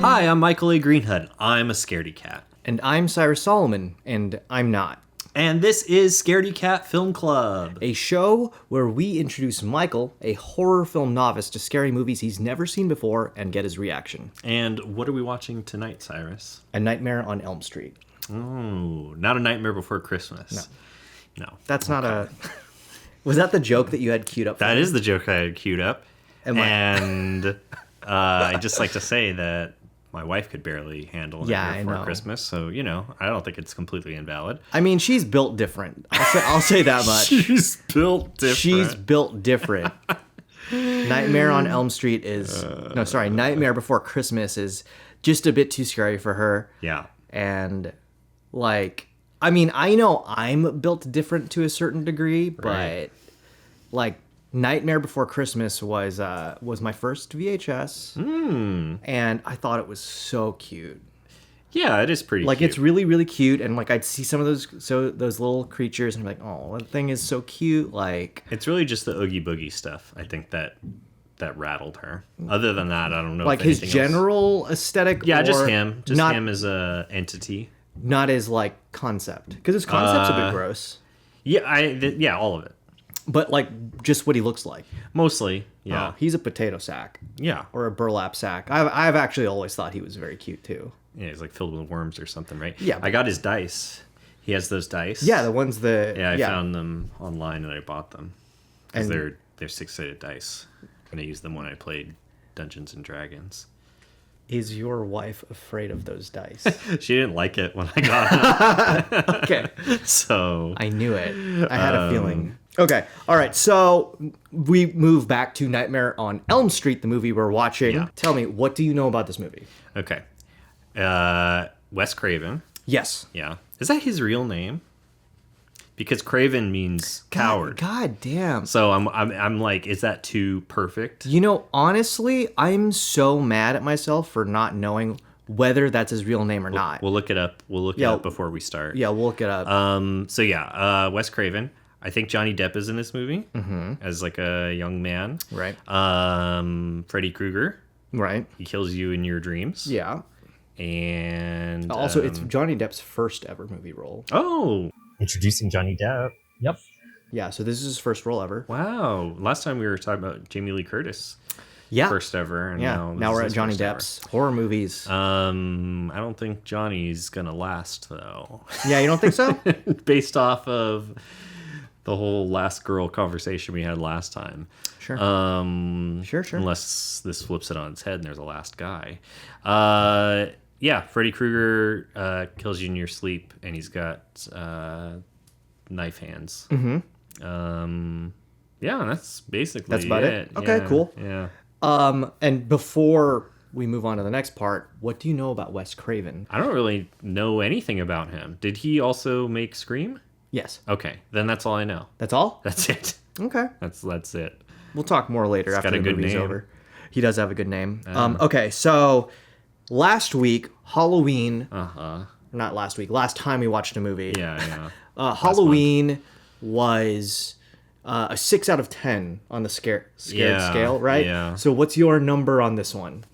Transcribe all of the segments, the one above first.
Hi, I'm Michael A. Greenhood. I'm a scaredy cat. And I'm Cyrus Solomon, and I'm not. And this is Scaredy Cat Film Club. A show where we introduce Michael, a horror film novice, to scary movies he's never seen before and get his reaction. And what are we watching tonight, Cyrus? A Nightmare on Elm Street. Oh, not A Nightmare Before Christmas. No. That's not a... Was that the joke that you had queued up for That me? is the joke I had queued up. And I'd just like to say that my wife could barely handle Nightmare Before Christmas. So, I don't think it's completely invalid. I mean, she's built different. I'll say that much. She's built different. She's built different. Nightmare on Elm Street is... Nightmare Before Christmas is just a bit too scary for her. Yeah. And, I know I'm built different to a certain degree, but, Nightmare Before Christmas was my first VHS, and I thought it was so cute. Yeah, it is pretty cute. It's really, really cute, and, I'd see some of those little creatures, and I'm like, oh, that thing is so cute, It's really just the Oogie Boogie stuff, I think, that rattled her. Other than that, I don't know if his anything general aesthetic. Yeah, or just him. Just not, him as a entity. Not as, concept. Because his concept's a bit gross. Yeah, all of it. But, just what he looks like. Mostly, yeah. Oh, he's a potato sack. Yeah. Or a burlap sack. I've actually always thought he was very cute, too. Yeah, he's, filled with worms or something, right? Yeah. I got his dice. He has those dice. Yeah, the ones that... Yeah, I found them online and I bought them. Because they're six-sided dice. And I used them when I played Dungeons & Dragons. Is your wife afraid of those dice? She didn't like it when I got them. Okay. So... I knew it. I had a feeling. Okay. All right. So we move back to Nightmare on Elm Street, the movie we're watching. Yeah. Tell me, what do you know about this movie? Okay. Wes Craven. Yes. Yeah. Is that his real name? Because Craven means coward. God damn. So I'm like, is that too perfect? Honestly, I'm so mad at myself for not knowing whether that's his real name or not. We'll look it up. We'll look it up before we start. Yeah, we'll look it up. Wes Craven. I think Johnny Depp is in this movie as a young man. Right. Freddy Krueger. Right. He kills you in your dreams. Yeah. And also, it's Johnny Depp's first ever movie role. Oh. Introducing Johnny Depp. Yep. Yeah, so this is his first role ever. Wow. Last time we were talking about Jamie Lee Curtis. Yeah. First ever. And now we're at Johnny Depp's horror movies. I don't think Johnny's going to last, though. Yeah, you don't think so? Based off of the whole last girl conversation we had last time. Sure. Sure. Unless this flips it on its head and there's a last guy. Freddy Krueger kills you in your sleep, and he's got knife hands. Mm-hmm. That's basically That's about it. Okay, yeah, cool. Yeah. And before we move on to the next part, what do you know about Wes Craven? I don't really know anything about him. Did he also make Scream? Yes. Okay, then that's all I know. That's all? That's it. Okay. That's it. We'll talk more later after the movie's over. He does have a good name. Okay, so last week, Halloween. Not last week. Last time we watched a movie. Yeah. Halloween was a 6 out of 10 on the scared scale, right? Yeah. So what's your number on this one?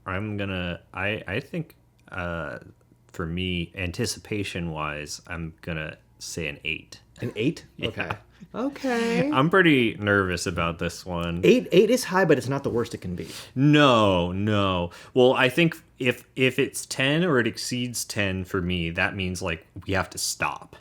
I think for me, anticipation wise, I'm gonna say an 8. An 8? Yeah. Okay. I'm pretty nervous about this one. 8 is high, but it's not the worst it can be. No. Well, I think if it's 10 or it exceeds 10 for me, that means we have to stop.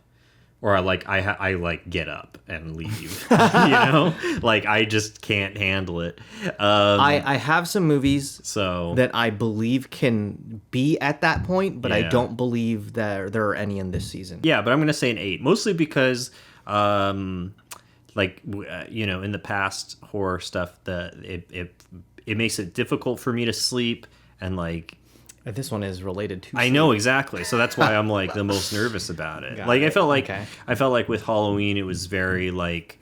Or I get up and leave. I just can't handle it. I have some movies so that I believe can be at that point, but I Yeah. don't believe that there are any in this season. Yeah, but I'm gonna say an 8, mostly because in the past horror stuff, that it makes it difficult for me to sleep, and This one is related to I know exactly, so that's why I'm the most nervous about it. I felt I felt like with Halloween it was very it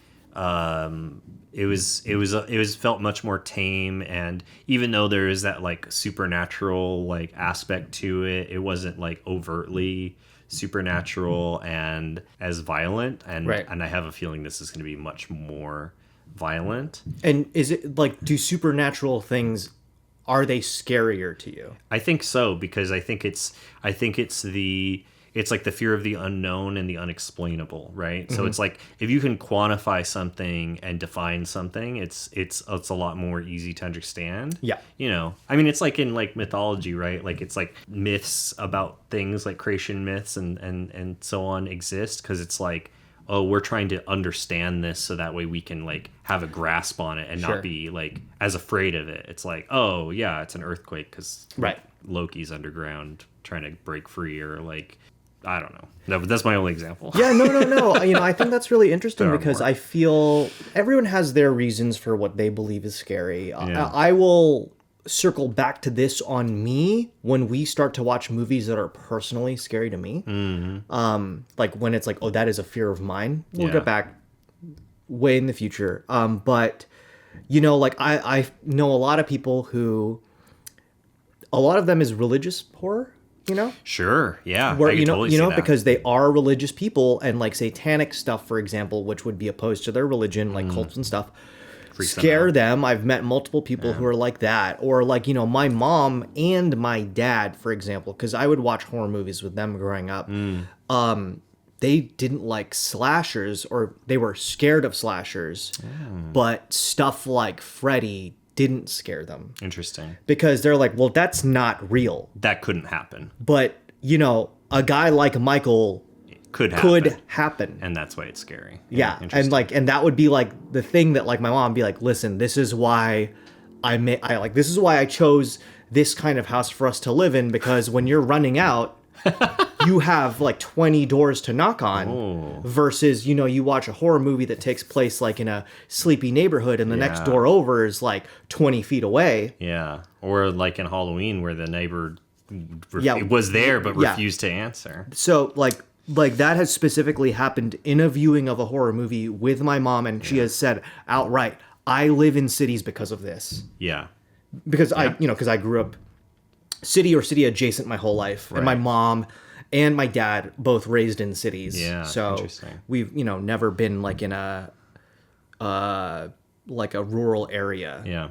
was felt much more tame, and even though there is that supernatural aspect to it, it wasn't overtly supernatural and as violent, and Right. and I have a feeling this is going to be much more violent. And is it do supernatural things are they scarier to you? I think so, because I think it's like the fear of the unknown and the unexplainable, right? So it's like if you can quantify something and define something, it's a lot more easy to understand. Yeah. You know, I mean, it's like in like mythology, right? Like it's like myths about things, like creation myths and so on exist, because it's like, oh, we're trying to understand this so that way we can like have a grasp on it and Sure. not be like as afraid of it. It's like, oh yeah, it's an earthquake because Right. Loki's underground trying to break free, or like, I don't know. No, but that's my only example. Yeah, no. You know, I think that's really interesting There are because more. I feel everyone has their reasons for what they believe is scary. Yeah. I will circle back to this on me when we start to watch movies that are personally scary to me. Like when it's like, oh, that is a fear of mine. We'll Yeah. get back way in the future. But you know, like I know a lot of people who, a lot of them is religious horror. You know, Sure. Yeah. where I could totally see that. because they are religious people, and like satanic stuff, for example, which would be opposed to their religion, like cults and stuff, Freaks them scare out. them. I've met multiple people who are like that, or like, you know, my mom and my dad, for example, because I would watch horror movies with them growing up. They didn't like slashers, or they were scared of slashers, but stuff like Freddy didn't scare them Interesting. because they're like, well, that's not real. That couldn't happen. But, you know, a guy like Michael Could happen. could happen. And that's why it's scary. Yeah. And Interesting. like, and that would be like the thing that like my mom would be like, listen, this is why this is why I chose this kind of house for us to live in, because when you're running out, you have like 20 doors to knock on versus, you know, you watch a horror movie that takes place like in a sleepy neighborhood and the next Yeah. door over is like 20 feet away. Yeah. Or like in Halloween where the neighbor Yeah. was there but Yeah. refused to answer. So like that has specifically happened in a viewing of a horror movie with my mom, and she has said outright, I live in cities because of this. Yeah. Because because I grew up city or city adjacent my whole life. And my Right. mom and my dad both raised in cities. Yeah, So interesting. we've, never been like in a like a rural area. Yeah.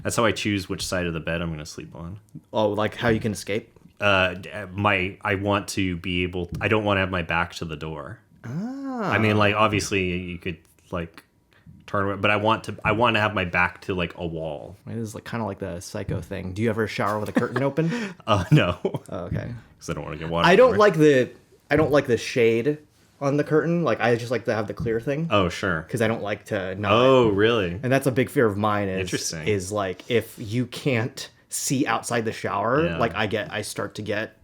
That's how I choose which side of the bed I'm going to sleep on. Oh, like how you can escape? I want to be able, I don't want to have my back to the door. I mean, like, obviously you could like turn away, but I want to have my back to like a wall. It is like kind of like the psycho thing. Do you ever shower with a curtain open? No. Oh, okay. Because I don't want to get water. I don't everywhere. like the shade on the curtain. Like I just like to have the clear thing Oh, sure. because I don't like to not. Oh, really? And that's a big fear of mine. Interesting. Is like if you can't see outside the shower, Yeah. like I start to get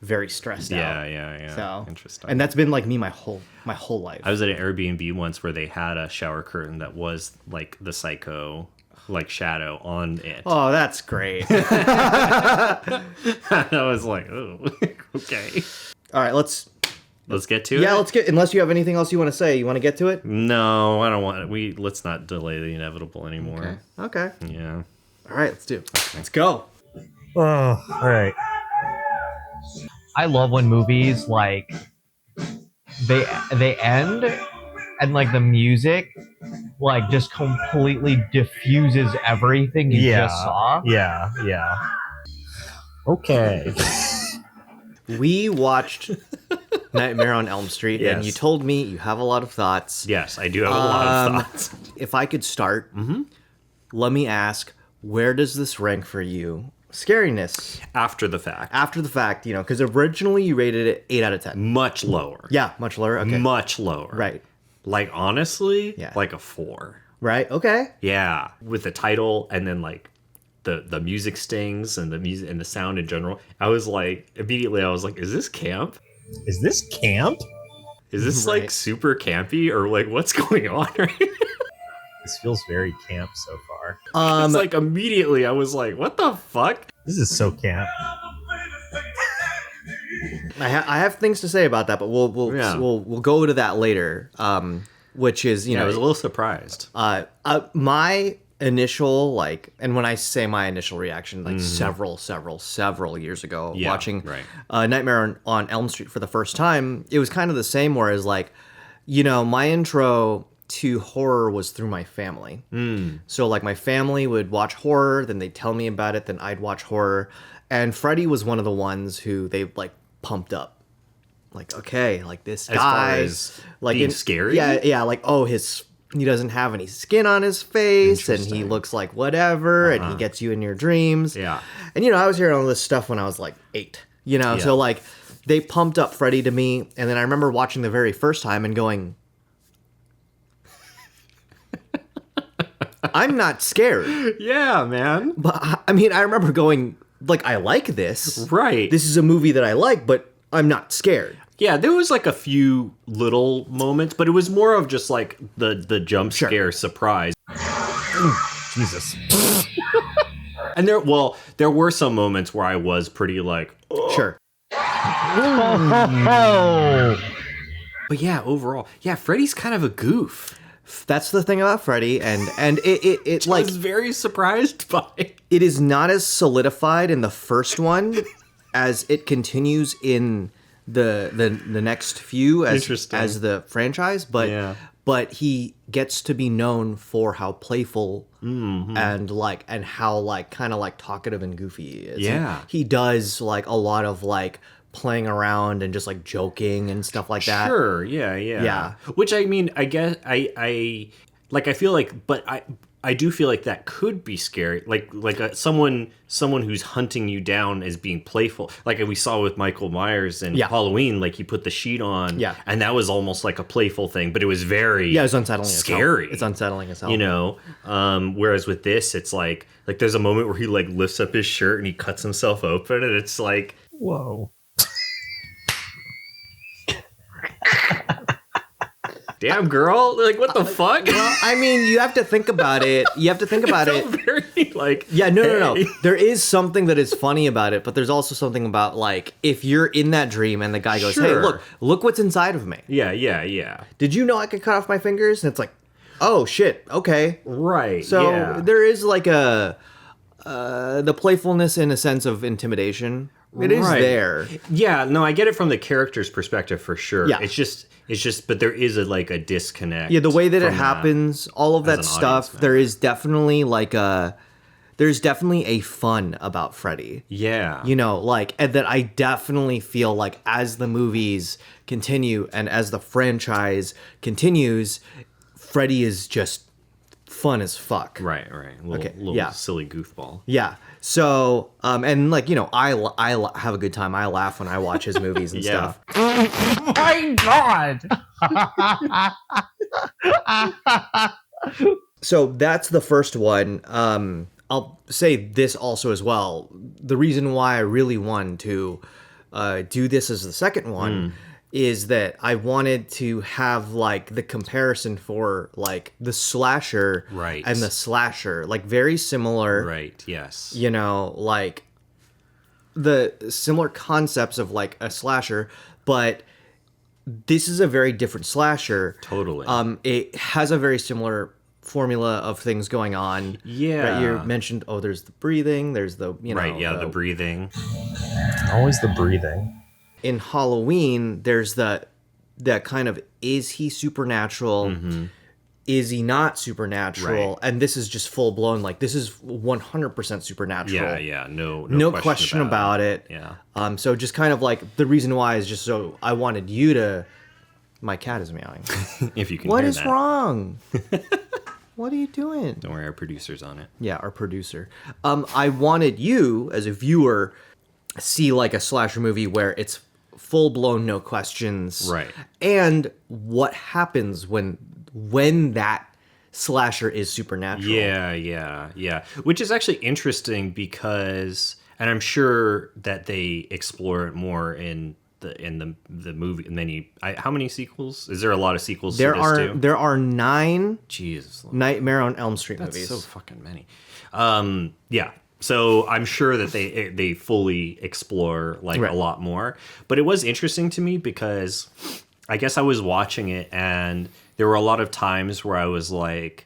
very stressed out. Yeah. So Interesting. And that's been like me my whole life. I was at an Airbnb once where they had a shower curtain that was like the psycho, like shadow on it. Oh, that's great. I was like, oh, okay. All right, let's Let's get to it. let's get. Unless you have anything else you want to say, you want to get to it? No, I don't want it. Let's not delay the inevitable anymore. Okay. Yeah. All right, let's do it. Let's go. Oh, all right. I love when movies like they end and like the music like just completely diffuses everything you just saw. Yeah. Okay. We watched Nightmare on Elm Street, and Yes. you told me you have a lot of thoughts. Yes, I do have a lot of thoughts. If I could start, let me ask, where does this rank for you? Scariness. After the fact. After the fact, because originally you rated it 8 out of 10. Much lower. Yeah, much lower. Okay. Much lower. Right. Like, honestly, Yeah. like a 4. Right. Okay. Yeah. With the title and then, like, the music stings and the music and the sound in general. I was like, immediately I was like, is this camp? Is this camp? Is this, Right. like, super campy? Or, like, what's going on right now? This feels very camp so far. It's like, immediately I was like, what the fuck? This is so camp. I have things to say about that, but we'll Yeah. we'll go to that later. Which is I was a little surprised. my initial and when I say my initial reaction, several years ago, Yeah, watching right. Nightmare on Elm Street for the first time, it was kind of the same. Whereas my intro to horror was through my family. So like my family would watch horror, then they'd tell me about it, then I'd watch horror. And Freddy was one of the ones who they like pumped up. Like, okay, like this As far guy, as like being scary? Yeah, like, oh, he doesn't have any skin on his face, and he Interesting. looks like whatever, and he gets you in your dreams. Yeah. And I was hearing all this stuff when I was like 8. Yeah. So like they pumped up Freddy to me, and then I remember watching the very first time and going, I'm not scared. Yeah, man. But I mean, I remember going, like, I like this. Right. This is a movie that I like, but I'm not scared. Yeah, there was like a few little moments, but it was more of just like the jump scare surprise. Jesus. And there were some moments where I was pretty like, oh. Sure. Oh. But yeah, overall, yeah, Freddy's kind of a goof. That's the thing about Freddy, and it I like was very surprised by it. it is not as solidified in the first one as it continues in the next few Interesting. as the franchise, but Yeah. but he gets to be known for how playful Mm-hmm. and how like kind of like talkative and goofy he is. Yeah. He does like a lot of like playing around and just like joking and stuff like that. Sure, yeah. Yeah. Which I mean, I guess I feel like, but I do feel like that could be scary. Like someone who's hunting you down as being playful. Like we saw with Michael Myers in Yeah. Halloween, like he put the sheet on, Yeah. and that was almost like a playful thing, but it was very Yeah, it's unsettling scary. as hell. It's unsettling as hell. Whereas with this, it's like there's a moment where he like lifts up his shirt and he cuts himself open, and it's like, Whoa. damn girl, like what the fuck? Well, I mean, you have to think about it. You have to think about it. Felt very like, Yeah, no. hey. There is something that is funny about it, but there's also something about like if you're in that dream and the guy goes, "Hey, Sure. look what's inside of me. Yeah. Did you know I could cut off my fingers?" And it's like, "Oh shit, okay." Right. So yeah. there is like the playfulness in a sense of intimidation. It is Right. there. Yeah, no, I get it from the character's perspective for sure. Yeah. It's just, but there is a disconnect. Yeah, the way that it from happens, all of as that an stuff. audience There is definitely there's definitely a fun about Freddy. Yeah. And that I definitely feel like as the movies continue and as the franchise continues, Freddy is just fun as fuck. Right. Little yeah. silly goofball. Yeah. So, and like, I have a good time. I laugh when I watch his movies and Yeah. stuff. My God. So that's the first one. I'll say this also as well. The reason why I really wanted to do this as the second one is that I wanted to have like the comparison for like the slasher Right. and the slasher, like very similar, Right. Yes. like the similar concepts of like a slasher, but this is a very different slasher. Totally. It has a very similar formula of things going on. Yeah. Right, you mentioned, there's the breathing, there's the, Right. Yeah. The breathing. Always the breathing. in Halloween, there's that kind of, is he supernatural? Mm-hmm. Is he not supernatural? Right. And this is just full blown, like, this is 100% supernatural. Yeah. No question about it. Yeah. So just kind of like, the reason why is just so I wanted you to, my cat is meowing. If you can What hear is that. wrong? What are you doing? Don't worry, our producer's on it. Yeah, our producer. I wanted you, as a viewer, see like a slasher movie where it's full blown, no questions, Right. And what happens when that slasher is supernatural? Yeah. Which is actually interesting because, and I'm sure that they explore it more in the movie. How many sequels? Is there a lot of sequels? There to this too? there are 9 Jesus, Nightmare on Elm Street that's movies. so fucking many. Yeah. So I'm sure that they fully explore like Right. a lot more. But it was interesting to me because I guess I was watching it and there were a lot of times where I was like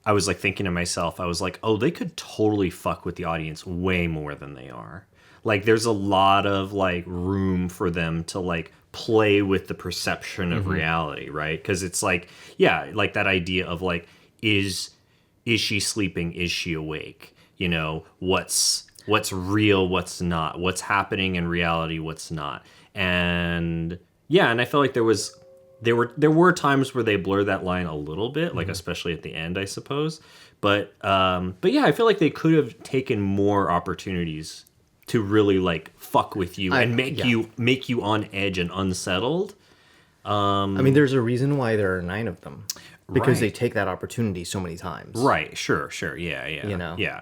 thinking to myself, I was like, oh, they could totally fuck with the audience way more than they are. Like there's a lot of like room for them to like play with the perception of reality, right? Because it's like, yeah, like that idea of like, is she sleeping? Is she awake? You know, what's real? What's not? What's happening in reality? What's not? And yeah, and I felt like there were times where they blur that line a little bit, like especially at the end, I suppose. But yeah, I feel like they could have taken more opportunities to really like fuck with you and make you on edge and unsettled. I mean, there's a reason why there are 9 of them, because they Right. take that opportunity so many times. Right. Sure. Yeah. You know? Yeah.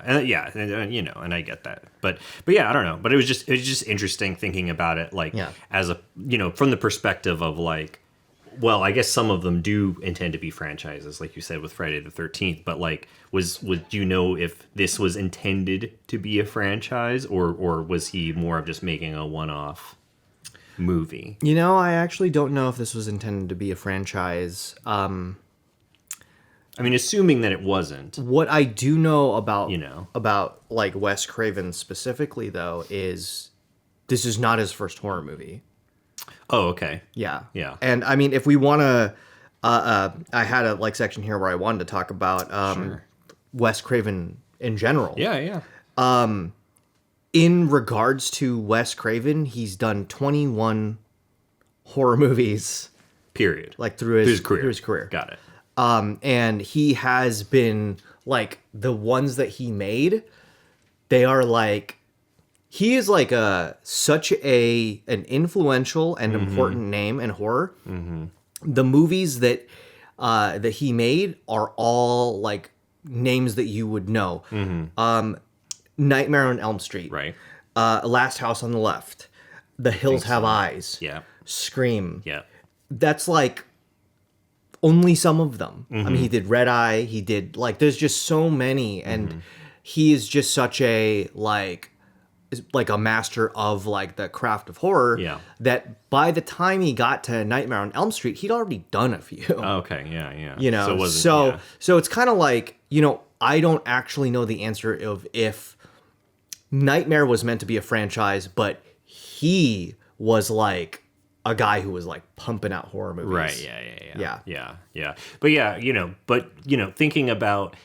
And you know, and I get that. But yeah, I don't know. But it was just interesting thinking about it, like as a, you know, from the perspective of like, well, I guess some of them do intend to be franchises, like you said with Friday the 13th. But like, would you know if this was intended to be a franchise, or was he more of just making a one-off movie? You know, I actually don't know if this was intended to be a franchise. I mean, assuming that it wasn't. What I do know about, You know. about like Wes Craven specifically, though, is this is not his first horror movie. Oh, okay. Yeah. Yeah. And I mean, if we want to, I had a like section here where I wanted to talk about Sure. Wes Craven in general. Yeah. In regards to Wes Craven, he's done 21 horror movies, Period. like through his career. Got it. And he has been like the ones that he made. They are like, he is like such an influential and important name in horror. The movies that he made are all like names that you would know. Nightmare on Elm Street, Right. Last House on the Left, The Hills Have Eyes, Yeah. Scream. Yeah. That's like only some of them. I mean, he did Red Eye. He did like, there's just so many, and he is just such a like a master of like the craft of horror. Yeah. That by the time he got to Nightmare on Elm Street, he'd already done a few. Okay. Yeah. You know, So it wasn't, so it's kind of like, you know, I don't actually know the answer of if Nightmare was meant to be a franchise, but he was like a guy who was like pumping out horror movies. Right. Yeah. Yeah. But yeah, thinking about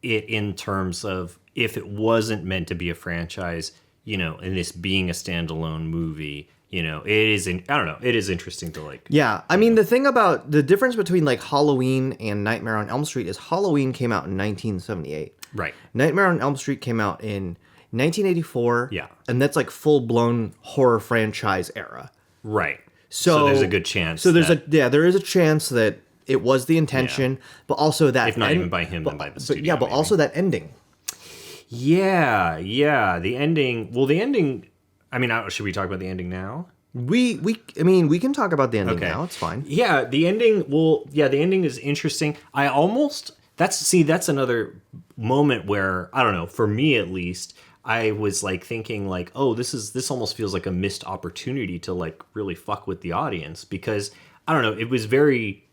it in terms of if it wasn't meant to be a franchise, you know, and this being a standalone movie, you know, it is, I don't know, it is interesting to like. Yeah. I mean, the thing about the difference between like Halloween and Nightmare on Elm Street is Halloween came out in 1978. Right. Nightmare on Elm Street came out in 1984. Yeah. And that's like full blown horror franchise era. Right. So there's a good chance. So there is a chance that it was the intention, but also that if not even by him, then by the studio. But maybe. also that ending. Yeah. The ending. Well, the ending. I mean, should we talk about the ending now? I mean, we can talk about the ending now. It's fine. Yeah, the ending. Well, yeah, the ending is interesting. That's another moment where, I don't know, for me at least, I was like thinking like, oh, this almost feels like a missed opportunity to like really fuck with the audience, because I don't know, it was very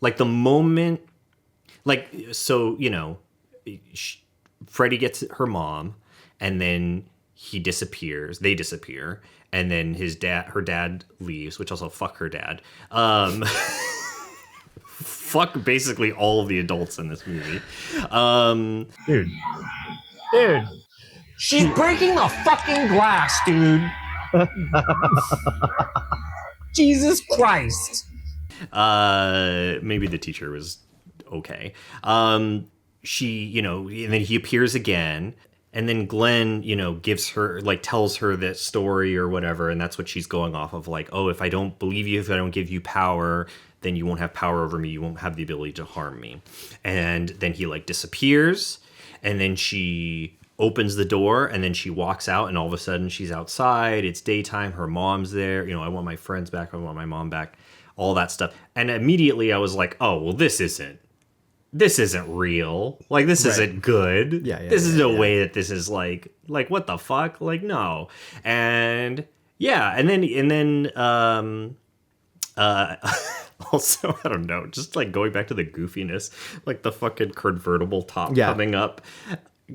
like the moment, like, so, you know, Freddy gets her mom, and then they disappear, and then her dad leaves, which also fuck her dad. Fuck basically all of the adults in this movie. Dude. She's breaking the fucking glass, dude. Jesus Christ. Maybe the teacher was okay. She, you know, and then he appears again, and then Glenn, you know, tells her that story or whatever, and that's what she's going off of, like, oh, if I don't believe you, if I don't give you power, then you won't have power over me, you won't have the ability to harm me. And then he like disappears, and then she opens the door, and then she walks out, and all of a sudden she's outside, it's daytime, her mom's there, you know, I want my friends back, I want my mom back, all that stuff. And immediately I was like, oh, well, this isn't real. Like, this isn't good. This is no way that this is like what the fuck? Like, no. And yeah, and then also, I don't know, just like going back to the goofiness, like the fucking convertible top coming up.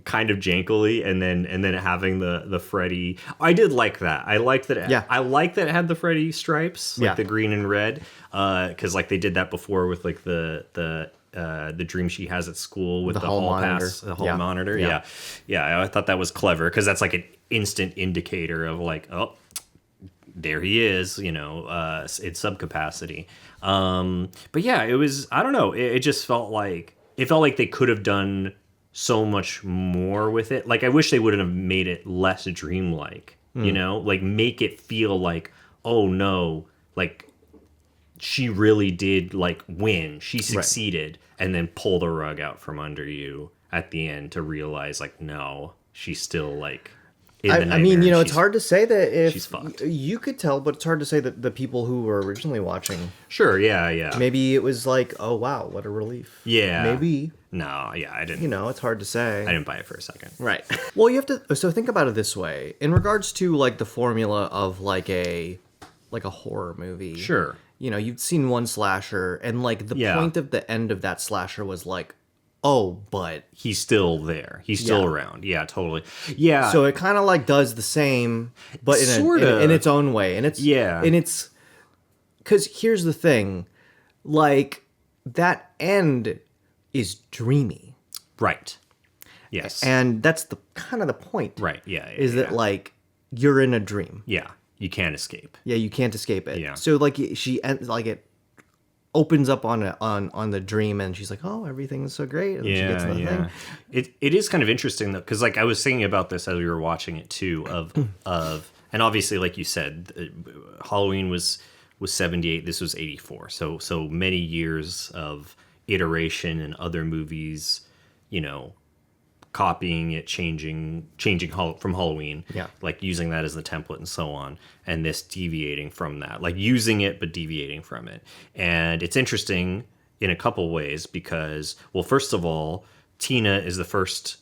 kind of jankily, and then having the Freddy. I did like that. I liked that. I like that it had the Freddy stripes, like the green and red, because like they did that before with like the dream she has at school with the hall monitor. Pass, the hall monitor. Yeah. I thought that was clever because that's like an instant indicator of like, oh, there he is, in subcapacity. But yeah, it was, I don't know. It just felt like they could have done so much more with it. Like, I wish they would have made it less dreamlike, like make it feel like, oh no, like she really did like win. She succeeded, and then pull the rug out from under you at the end to realize like, no, she's still like in the nightmare. It's hard to say that if she's fucked. You could tell, but it's hard to say that the people who were originally watching. Sure, yeah. Maybe it was like, oh wow, what a relief. Yeah. Maybe. No, yeah, I didn't. It's hard to say. I didn't buy it for a second. Right. Well, you have to. So think about it this way, in regards to like the formula of like a horror movie. Sure. You've seen one slasher, and like the point of the end of that slasher was like, oh, but he's still there. He's still around. Yeah, totally. Yeah. So it kind of like does the same, but in its own way, and it's because here's the thing, like that end is dreamy, right? Yes, and that's the kind of the point, right? Yeah, is that like you're in a dream? Yeah, you can't escape. Yeah, you can't escape it. Yeah. So like she ends like it opens up on the dream, and she's like, oh, everything's so great, and she gets to the thing. It is kind of interesting though, because like I was thinking about this as we were watching it too, of and obviously like you said, Halloween was 78, this was 84, so many years of iteration and other movies, copying it, changing from Halloween, like using that as the template and so on, and this deviating from that, like using it but deviating from it. And it's interesting in a couple ways because, well, first of all, Tina is the first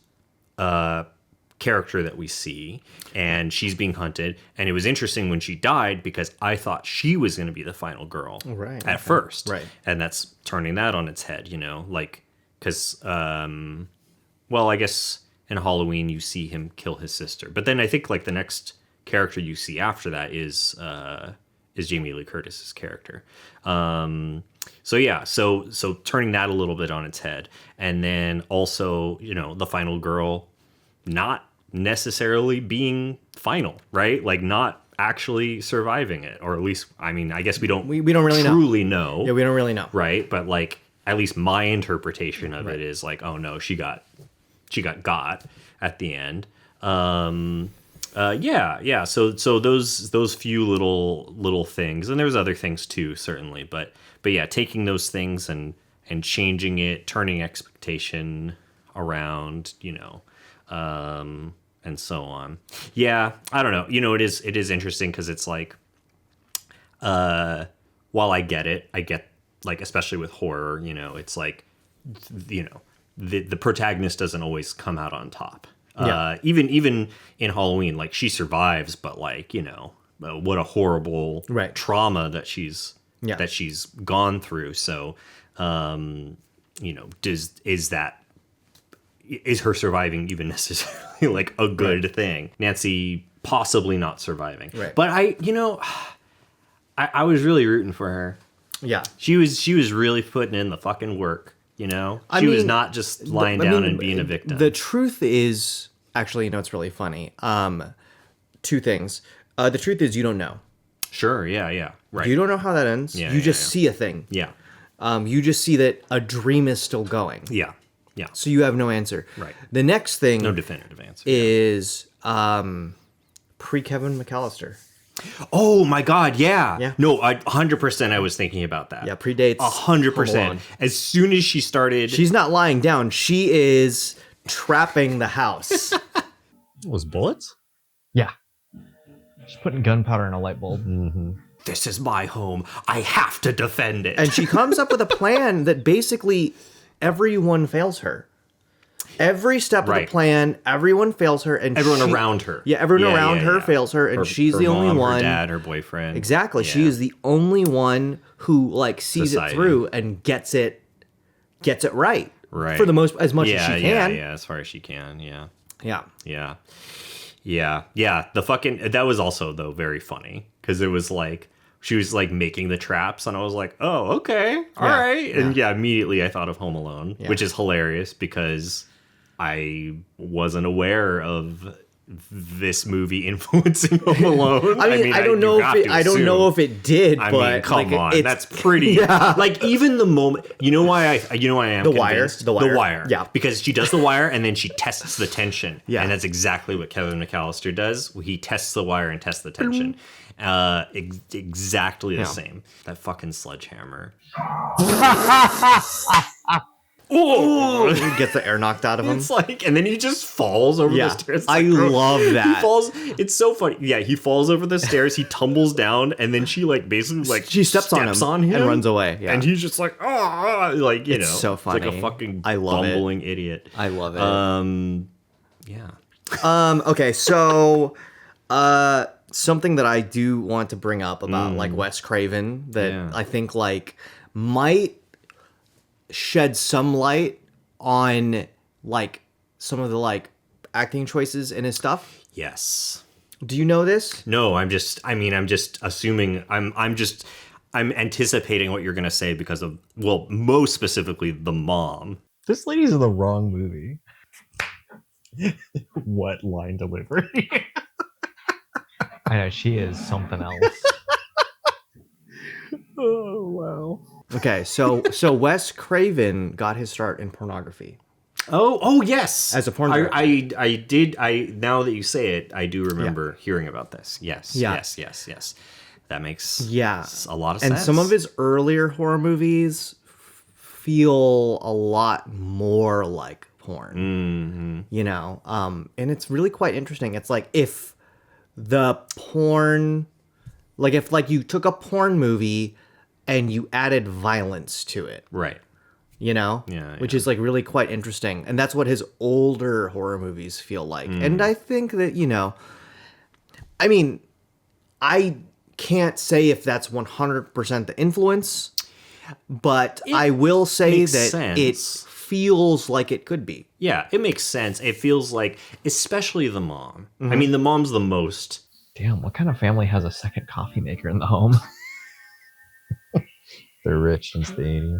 character that we see, and she's being hunted. And it was interesting when she died because I thought she was going to be the final girl at first, and that's turning that on its head, like because well, I guess in Halloween you see him kill his sister, but then I think like the next character you see after that is Jamie Lee Curtis's character. So turning that a little bit on its head, and then also the final girl not necessarily being final, right? Like not actually surviving it, or at least I guess we don't really truly know. Yeah, we don't really know, right? But like at least my interpretation of it is like, oh no, she got at the end. So those few little things, and there's other things too, certainly, but yeah, taking those things and changing it, turning expectation around, and so on. Yeah, I don't know. It is interesting because it's like, while I get like, especially with horror, it's like, the protagonist doesn't always come out on top. Even in Halloween, like she survives, but like, what a horrible trauma that she's gone through. So, is her surviving even necessarily like a good thing? Nancy possibly not surviving. Right. But I was really rooting for her. Yeah. She was really putting in the fucking work. She was not just lying down and being a victim. The truth is, actually, it's really funny. Two things. The truth is, you don't know. Sure. Yeah. Right. You don't know how that ends. Yeah, you just see a thing. Yeah. You just see that a dream is still going. Yeah. Yeah. So you have no answer. Right. The next thing. No definitive answer. Is pre-Kevin McAllister. Oh my God! Yeah. No, 100%. I was thinking about that. Yeah, predates 100%. As soon as she started, she's not lying down. She is trapping the house. Was bullets? Yeah. She's putting gunpowder in a light bulb. Mm-hmm. This is my home. I have to defend it. And she comes up with a plan that basically everyone fails her. Every step of the plan, everyone fails her, and everyone around her. Yeah, everyone around her fails her, and she's the only one. Her dad, her boyfriend. Exactly, she is the only one who like sees it through and gets it right. Right. For the most, as much as she can. Yeah, as far as she can. Yeah. Yeah. Yeah. Yeah. The fucking, that was also though very funny because it was like, she was like making the traps and I was like, oh, okay. All right. And immediately I thought of Home Alone, which is hilarious because I wasn't aware of this movie influencing Home Alone. I mean, I don't know if it did, I but mean, come like, on, that's pretty. Like even the moment, you know why I am The Wire. convinced? The Wire. Yeah, because she does The Wire and then she tests the tension. Yeah, and that's exactly what Kevin McAllister does. He tests the wire and tests the tension. Exactly the same. That fucking sledgehammer. Oh, he gets the air knocked out of him. It's like, and then he just falls over the stairs. I love that. He falls. It's so funny. Yeah, he falls over the stairs. He tumbles down, and then she like basically like she steps on him and runs away. Yeah, and he's just like, oh, like you know, so funny. It's like a fucking bumbling idiot. I love it. Yeah. Okay, so something that I do want to bring up about like Wes Craven that I think like might shed some light on like some of the like acting choices in his stuff. Yes. Do you know this? No, I'm just assuming I'm anticipating what you're going to say because of, well, most specifically the mom. This lady's in the wrong movie. What line delivery? I know, she is something else. Oh, wow. Okay, so Wes Craven got his start in pornography. Oh yes. As a porn director. I now that you say it, I do remember hearing about this. Yes. That makes a lot of sense. And some of his earlier horror movies feel a lot more like porn. Mm-hmm. You know, and it's really quite interesting. It's like if the porn, like if like you took a porn movie and you added violence to it. Right. You know? Yeah. Which is like really quite interesting. And that's what his older horror movies feel like. And I think that, you know, I mean, I can't say if that's 100% the influence, but I will say that it feels like it could be. Yeah, it makes sense. It feels like, especially the mom. I mean, the mom's the most. Damn, what kind of family has a second coffee maker in the home? They're rich since the 80s.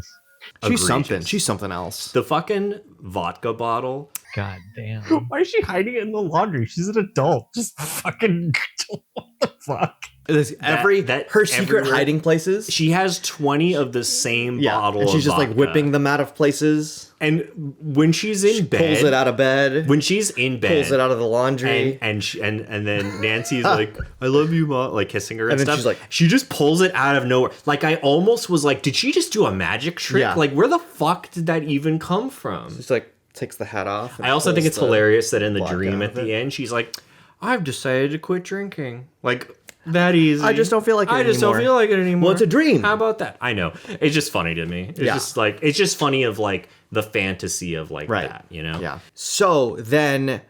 She's something. She's something else. The fucking vodka bottle. God damn. Why is she hiding it in the laundry? She's an adult. Just fucking what the fuck? Her secret hiding places. She has 20 of the same bottle. And she's just vodka. like whipping them out of places. And when she's in bed, pulls it out of bed. When she's in bed, pulls it out of the laundry. And then Nancy's like, "I love you, Mom," like kissing her and then stuff. she's like, she just pulls it out of nowhere. Like I almost was like, did she just do a magic trick? Yeah. Like where the fuck did that even come from? She's like takes the hat off. I also think it's hilarious that in the dream at the end, she's like, "I've decided to quit drinking." Like that easy. I just don't feel like it anymore. I just don't feel like it anymore. Well, it's a dream. How about that? I know. It's just funny to me. It's just like, it's just funny of like the fantasy of like that, you know? Yeah. So then,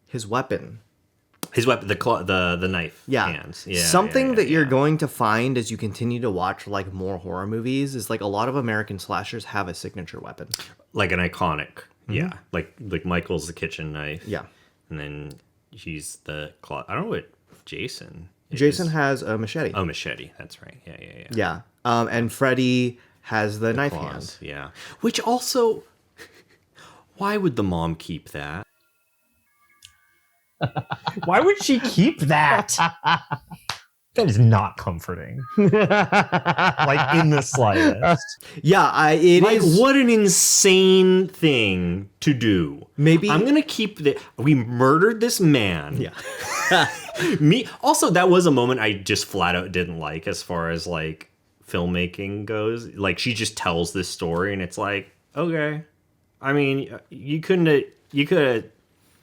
his weapon. The knife hands. Yeah. Something that you're going to find as you continue to watch like more horror movies is like a lot of American slashers have a signature weapon. Like an iconic. Yeah. Like Michael's the kitchen knife. Yeah. And then he's the claw. I don't know what Jason has a machete. Oh, machete. That's right. Yeah. Yeah. And Freddy has the knife claws, hand. Yeah. Which also, why would the mom keep that? Why would she keep that? That is not comforting. Like in the slightest. Yeah, it is. What an insane thing to do. Maybe I'm gonna keep we murdered this man. Yeah. Me. Also, that was a moment I just flat out didn't like as far as like filmmaking goes. Like she just tells this story and it's like, okay. I mean, you could have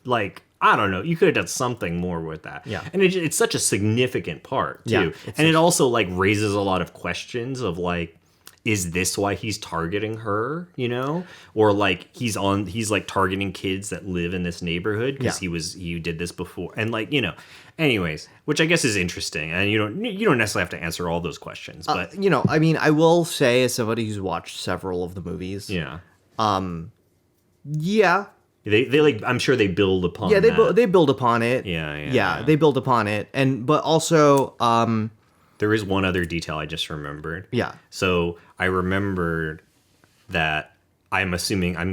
like, I don't know. You could have done something more with that. Yeah. And it's such a significant part, too. Yeah, and it also, like, raises a lot of questions of, like, is this why he's targeting her, you know? Or, like, he's like, targeting kids that live in this neighborhood because he did this before. And, like, you know, anyways, which I guess is interesting. And you don't necessarily have to answer all those questions. But, you know, I mean, I will say as somebody who's watched several of the movies. Yeah. Yeah. They like, I'm sure they build upon Yeah, that. they build upon it. Yeah. They build upon it. But also There is one other detail I just remembered. Yeah. So I remembered that I'm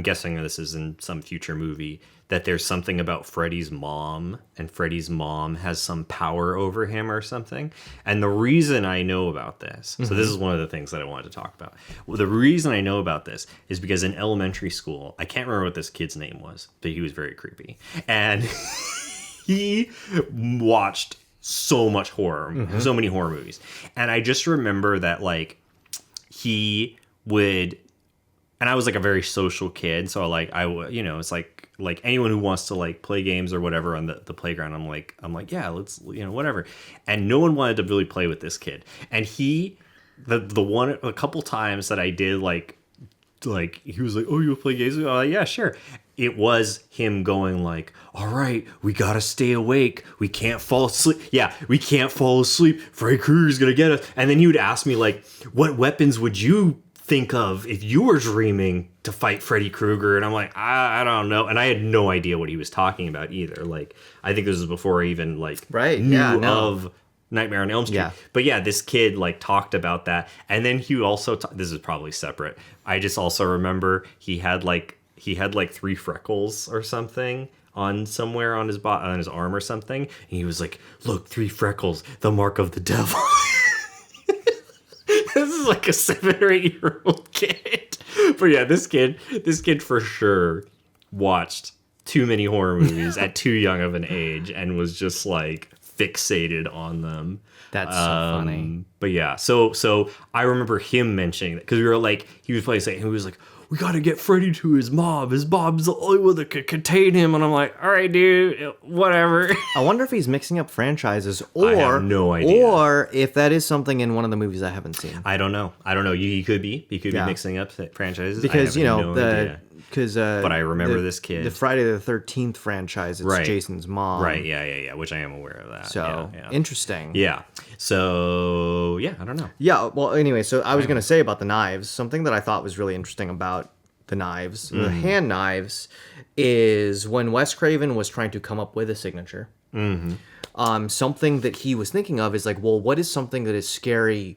guessing this is in some future movie, that there's something about Freddy's mom, and Freddy's mom has some power over him or something. And the reason I know about this, so this is one of the things that I wanted to talk about. Well, the reason I know about this is because in elementary school, I can't remember what this kid's name was, but he was very creepy. And he watched so much horror, so many horror movies. And I just remember that, like, he would, and I was like a very social kid, so like it's like anyone who wants to like play games or whatever on the playground, I'm like yeah, let's, whatever. And no one wanted to really play with this kid. And a couple times that I did, like he was like, oh, you play games? I'm like, yeah, sure. It was him going like, all right, we gotta stay awake. We can't fall asleep. Yeah, we can't fall asleep. Freddy Krueger's gonna get us. And then he would ask me like, what weapons would you think of if you were dreaming to fight Freddy Krueger? And I'm like, I don't know. And I had no idea what he was talking about either. Like, I think this was before I even knew of Nightmare on Elm Street. Yeah. But yeah, this kid like talked about that. And then he also, this is probably separate, I just also remember he had like 3 freckles or something on somewhere on his on his arm or something. And he was like, look, 3 freckles, the mark of the devil. This is like a 7 or 8 year old kid. But yeah, this kid for sure watched too many horror movies at too young of an age and was just like fixated on them. That's so funny. But yeah, so I remember him mentioning that, because we were like, he was like, we gotta get Freddy to his mom. His mom's the only one that could contain him. And I'm like, all right, dude, whatever. I wonder if he's mixing up franchises, or I have no idea. or if that is something in one of the movies I haven't seen. I don't know. He could be mixing up franchises. Because I have no idea. But I remember this kid. The Friday the 13th franchise, it's Jason's mom. Right, yeah, which I am aware of that. So, yeah. interesting. Yeah. So, yeah, I don't know. Yeah, well, anyway, so I was going to say about the knives, something that I thought was really interesting about the knives, the hand knives, is when Wes Craven was trying to come up with a signature, something that he was thinking of is like, well, what is something that is scary,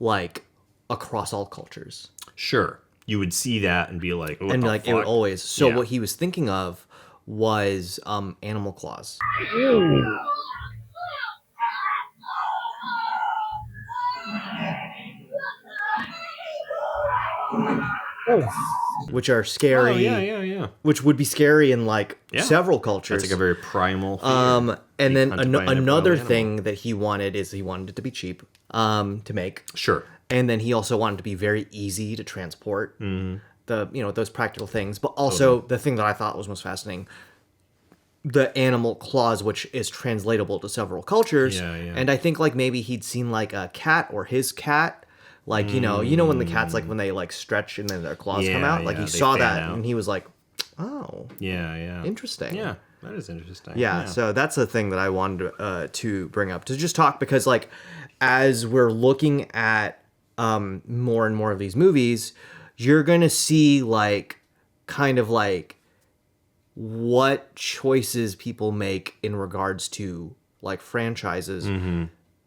like, across all cultures? Sure. You would see that and be like, what and the like fuck? It would always. So Yeah. what he was thinking of was animal claws. Which are scary. Oh, yeah. Which would be scary in like Yeah. several cultures. That's like a very primal fear. And then hunted by an another animal. thing that he wanted it to be cheap to make. Sure. And then he also wanted to be very easy to transport. Those practical things. But also the thing that I thought was most fascinating, the animal claws, which is translatable to several cultures. Yeah. And I think like maybe he'd seen like a cat or his cat. Like, you know when the cats, like when they like stretch and then their claws come out, like he they saw fan that out. and he was like, oh, Yeah. interesting. Yeah, that is interesting. Yeah, so that's the thing that I wanted to bring up, to just talk, because like as we're looking at more and more of these movies, you're going to see like kind of like what choices people make in regards to like franchises,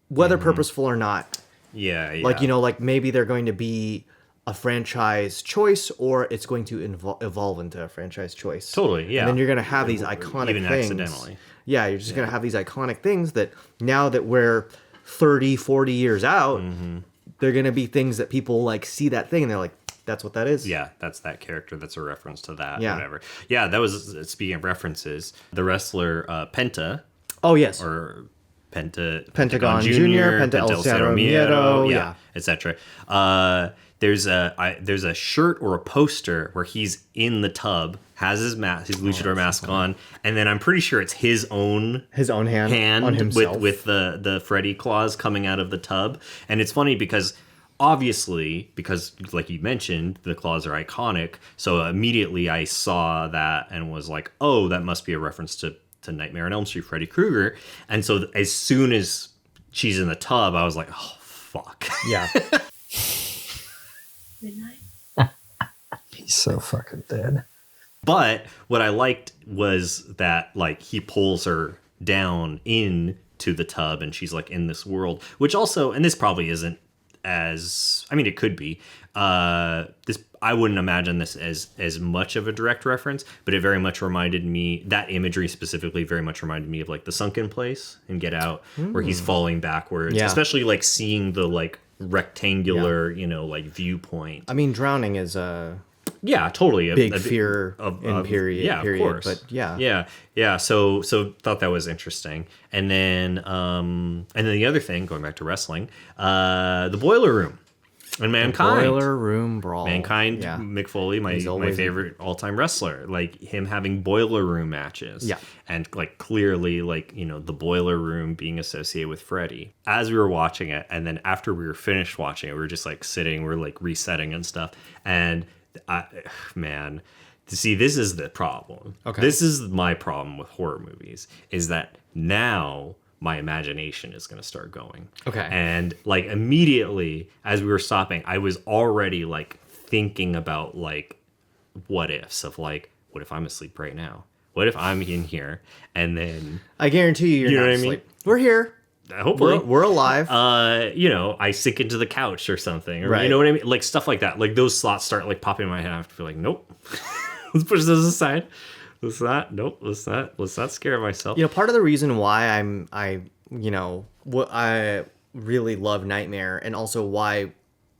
whether purposeful or not. Yeah. Like, like maybe they're going to be a franchise choice, or it's going to evolve into a franchise choice. Totally, yeah. And then you're going to have these iconic even things. accidentally. Yeah, you're just going to have these iconic things that now that we're 30, 40 years out, they're going to be things that people like see that thing and they're like, that's what that is. Yeah, that's that character. That's a reference to that. Yeah. Whatever. Yeah, that was, speaking of references, the wrestler Penta, Oh, yes. or Pentagon Jr., Penta El Cero Miedo, yeah. etc. There's a shirt or a poster where he's in the tub, has his mask, his luchador mask on, and then I'm pretty sure it's his own hand on himself with the Freddy claws coming out of the tub. And it's funny because obviously, because like you mentioned, the claws are iconic, so immediately I saw that and was like, oh, that must be a reference to Nightmare on Elm Street, Freddy Krueger. And so as soon as she's in the tub, I was like, oh, fuck. Yeah. Midnight. He's He's so fucking dead. But what I liked was that like he pulls her down into the tub and she's like in this world, which also, and this probably isn't as, I mean, it could be, this, I wouldn't imagine this as much of a direct reference, but it very much reminded me, that imagery specifically very much reminded me of like The Sunken Place in Get Out, where he's falling backwards, especially like seeing the like rectangular, you know, like viewpoint. I mean, drowning is Yeah, totally. big fear in period. Yeah, period, of course. But yeah. So thought that was interesting. And then the other thing, going back to wrestling, the Boiler Room and Mankind. Boiler Room Brawl. Mankind, Mick Foley, my favorite all-time wrestler. Like him having Boiler Room matches. Yeah. And like clearly, like, you know, the Boiler Room being associated with Freddy. As we were watching it, and then after we were finished watching it, we were just like sitting, we're like resetting and stuff, and man, see, this is the problem. Okay. This is my problem with horror movies, is that now my imagination is going to start going. Okay. And like immediately as we were stopping, I was already like thinking about like what ifs of like, what if I'm asleep right now? What if I'm in here? And then I guarantee you're not asleep. I mean? We're here. Hopefully we're alive. You know, I sink into the couch or something, or you know what I mean, like stuff like that. Like those thoughts start like popping in my head. I have to be like, nope, let's push those aside. Let's not scare myself. You know, part of the reason why I really love Nightmare, and also why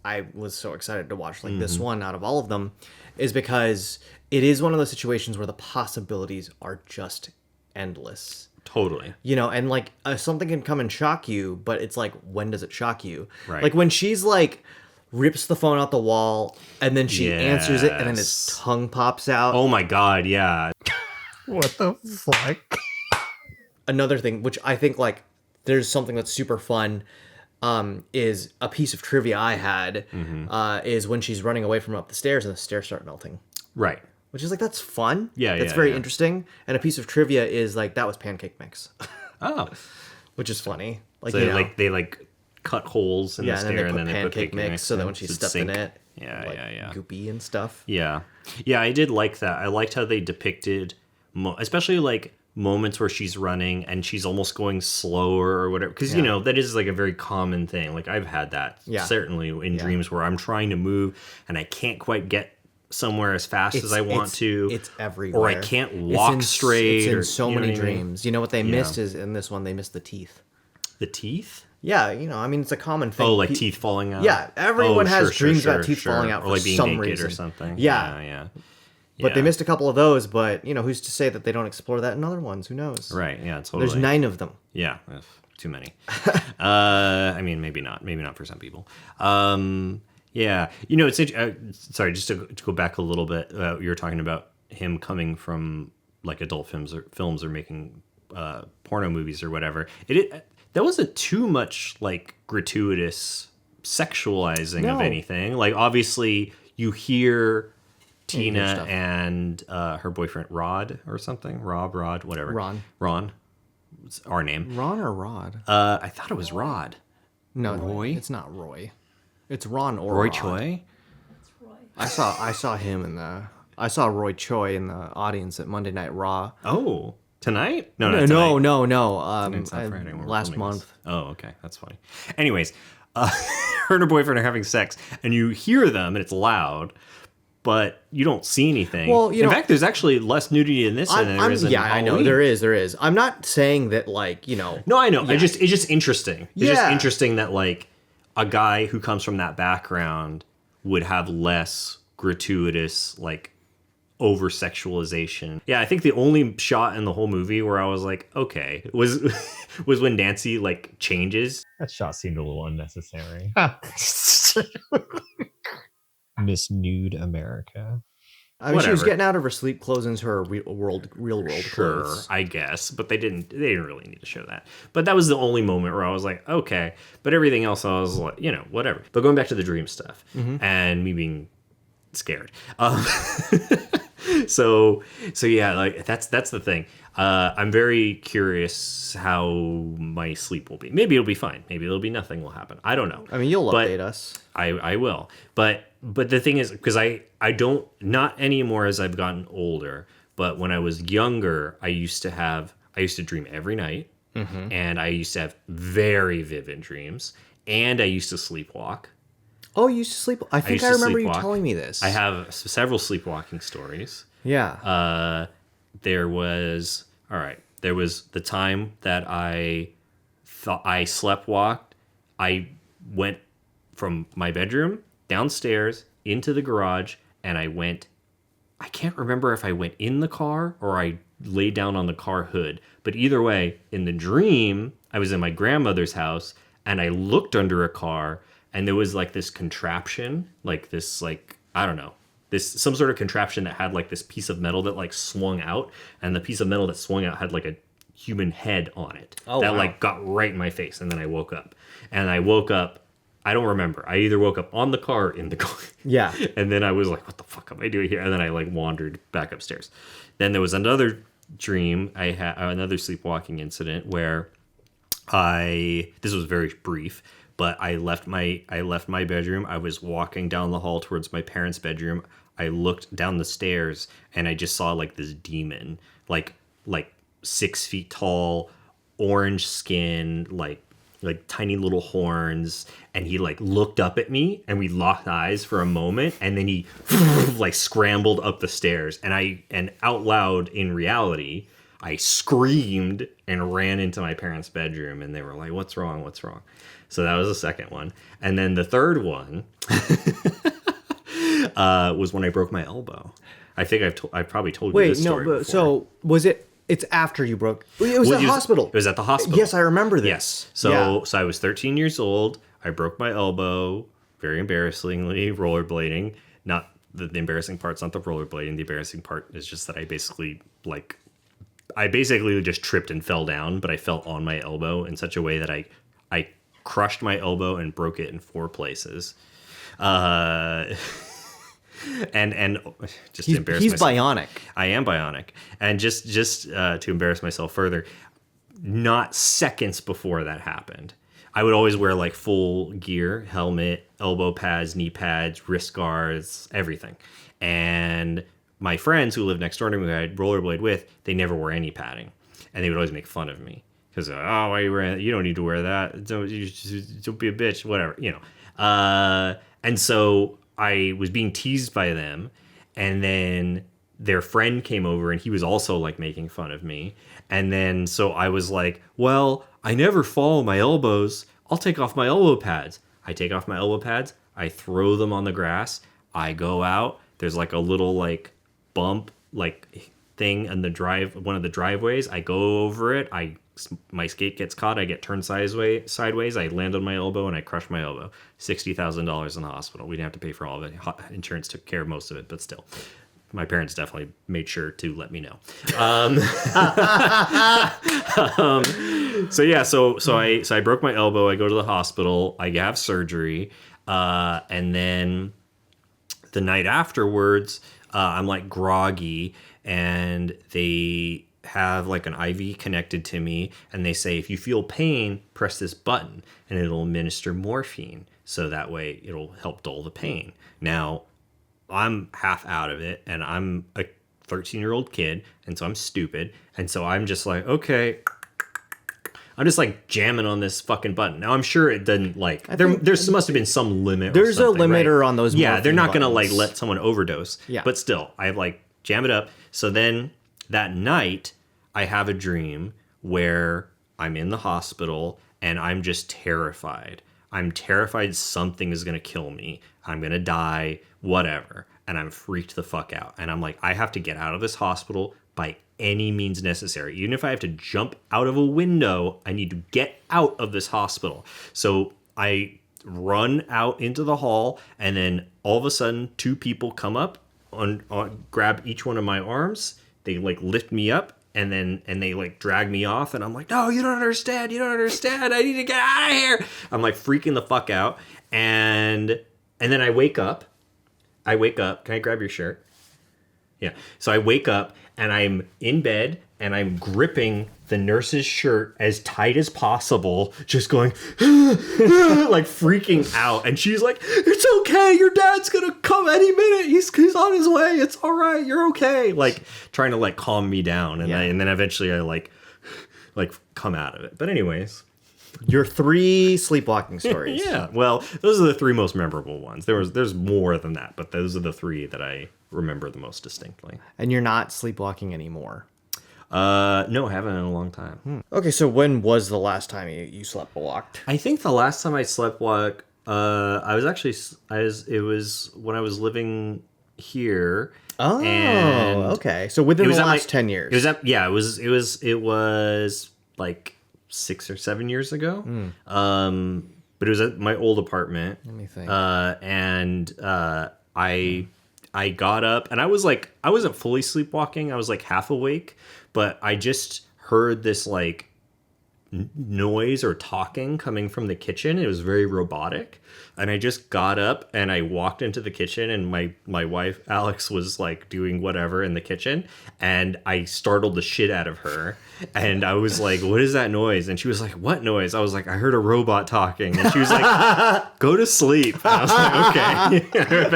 I was so excited to watch like this one out of all of them, is because it is one of those situations where the possibilities are just endless. Totally. You know, and like something can come and shock you, but it's like, when does it shock you? Right. Like when she's like rips the phone out the wall and then she answers it and then his tongue pops out. Oh my God, yeah. What the fuck? Another thing, which I think like there's something that's super fun, is a piece of trivia I had, is when she's running away from up the stairs and the stairs start melting. Right. Which is like, that's fun. Yeah, that's very interesting. And a piece of trivia is like, that was pancake mix. Oh. Which is funny. Like, so they like cut holes in the stair and then they put pancake mix so that when she stepped in it, yeah, goopy and stuff. Yeah. Yeah, I did like that. I liked how they depicted, especially like moments where she's running and she's almost going slower or whatever. Because, you know, that is like a very common thing. Like I've had that certainly in dreams where I'm trying to move and I can't quite get somewhere as fast as I want to. It's everywhere. Or I can't walk straight. It's in so many dreams. You know what they missed is in this one, they missed the teeth. The teeth? Yeah, you know, I mean, it's a common thing. Oh, like teeth falling out? Yeah, everyone has dreams about teeth falling out or like for being some naked reason. or something. Yeah. But they missed a couple of those, but, you know, who's to say that they don't explore that in other ones? Who knows? Right, yeah, totally. There's 9 of them. Yeah, too many. I mean, maybe not for some people. Yeah, you know, it's sorry, just to go back a little bit. You were talking about him coming from like adult films or making porno movies or whatever. That wasn't too much like gratuitous sexualizing of anything. Like obviously you hear Tina and her boyfriend Rod or something, Rod, whatever. Ron. It's our name. Ron or Rod? I thought it was Rod. No, Roy. It's not Roy. It's Ron or Roy Rod. Choi. I saw him I saw Roy Choi in the audience at Monday Night Raw. Oh, tonight? No. It's not Friday. Last month. This. Oh, okay, that's funny. Anyways, her and her boyfriend are having sex, and you hear them, and it's loud, but you don't see anything. Well, in fact, there's actually less nudity in this than there is in Halloween. I know there is. I'm not saying that like, you know. No, I know. Yeah. It's just interesting. It's just interesting that like a guy who comes from that background would have less gratuitous like over sexualization. Yeah, I think the only shot in the whole movie where I was like, okay, was when Nancy like changes. That shot seemed a little unnecessary. Miss Nude America. I mean, she was getting out of her sleep clothes into her real world clothes. I guess, but they didn't really need to show that. But that was the only moment where I was like, okay. But everything else, I was like, you know, whatever. But going back to the dream stuff and me being scared. so yeah, like that's the thing. I'm very curious how my sleep will be. Maybe it'll be fine. Maybe it'll be nothing will happen. I don't know. I mean, you'll But update us. I will. But the thing is, because I don't, not anymore as I've gotten older, but when I was younger, I used to dream every night, and I used to have very vivid dreams, and I used to sleepwalk. Oh, you used to sleep. I think used I to remember you sleepwalk. telling me this. I have several sleepwalking stories. Yeah. There was the time that I thought I sleptwalked. I went from my bedroom downstairs into the garage, and I can't remember if I went in the car or I laid down on the car hood, but either way, in the dream I was in my grandmother's house, and I looked under a car, and there was like this contraption, like this, like, I don't know, this some sort of contraption that had like this piece of metal that like swung out, and the piece of metal that swung out had like a human head on it that like got right in my face. And then I woke up, I don't remember, I either woke up on the car or in the car. Yeah. And then I was like, what the fuck am I doing here? And then I like wandered back upstairs. Then there was another dream. I had another sleepwalking incident where this was very brief, but I left my bedroom. I was walking down the hall towards my parents' bedroom. I looked down the stairs, and I just saw like this demon, like 6 feet tall, orange skin, like tiny little horns, and he like looked up at me, and we locked eyes for a moment, and then he like scrambled up the stairs, and out loud in reality, I screamed and ran into my parents' bedroom, and they were like, "What's wrong? What's wrong?" So that was the second one. And then the third one was when I broke my elbow. I think I've probably told you this story before. So was it? It's after you broke. It was at the hospital. It was at the hospital. Yes, I remember this. Yes. So I was 13 years old. I broke my elbow, very embarrassingly, rollerblading. Not the embarrassing part's not the rollerblading. The embarrassing part is just that I basically just tripped and fell down, but I fell on my elbow in such a way that I crushed my elbow and broke it in 4 places. And just to embarrass he's myself. bionic. I am bionic. And just to embarrass myself further, not seconds before that happened, I would always wear like full gear, helmet, elbow pads, knee pads, wrist guards, everything. And my friends who lived next door to me, who I rollerblade with, they never wore any padding. And they would always make fun of me. Because, why are you wearing that? You don't need to wear that. Don't be a bitch, whatever, you know. And so I was being teased by them, and then their friend came over, and he was also like making fun of me. And then so I was like, well, I never fall on my elbows. I'll take off my elbow pads. I take off my elbow pads. I throw them on the grass. I go out. There's like a little like bump like thing in one of the driveways. I go over it. My skate gets caught. I get turned sideways. I land on my elbow, and I crush my elbow. $60,000 in the hospital. We didn't have to pay for all of it. Insurance took care of most of it, but still, my parents definitely made sure to let me know. So I broke my elbow. I go to the hospital. I have surgery, and then the night afterwards, I'm like groggy, and they have like an IV connected to me, and they say, if you feel pain, press this button and it'll administer morphine, so that way it'll help dull the pain. Now, I'm half out of it, and I'm a 13-year-old kid, and so I'm stupid, and so I'm just like, okay, I'm just like jamming on this fucking button. Now I'm sure it doesn't like there must have been some limit. There's a limiter, right, on those. Yeah, they're not buttons. Gonna like let someone overdose. Yeah, but still, I like jam it up. So then that night, I have a dream where I'm in the hospital and I'm just terrified. I'm terrified something is gonna kill me. I'm gonna die, whatever. And I'm freaked the fuck out. And I'm like, I have to get out of this hospital by any means necessary. Even if I have to jump out of a window, I need to get out of this hospital. So I run out into the hall, and then all of a sudden 2 people come up grab each one of my arms. They like lift me up, and they like drag me off, and I'm like, no, you don't understand. I need to get out of here. I'm like freaking the fuck out. And then I wake up. Can I grab your shirt? Yeah. So I wake up and I'm in bed and I'm gripping the nurse's shirt as tight as possible, just going, like freaking out. And she's like, it's okay. Your dad's going to come any minute. He's on his way. It's all right. You're okay. Like trying to like calm me down. And, and then eventually I like come out of it. But anyways. Your 3 sleepwalking stories. Yeah. Well, those are the 3 most memorable ones. There's more than that, but those are the 3 that I remember the most distinctly. And you're not sleepwalking anymore? No, I haven't in a long time. Okay, so when was the last time you sleptwalked? I think the last time I sleptwalked, it was when I was living here. Oh, okay. So within the last 10 years. It was like 6 or 7 years ago. But it was at my old apartment. Let me think. I got up and I wasn't fully sleepwalking. I was like half awake, but I just heard this like noise or talking coming from the kitchen. It was very robotic. And I just got up and I walked into the kitchen and my wife, Alex, was like doing whatever in the kitchen. And I startled the shit out of her. And I was like, what is that noise? And she was like, what noise? I was like, I heard a robot talking. And she was like, go to sleep. And I was like, okay. I went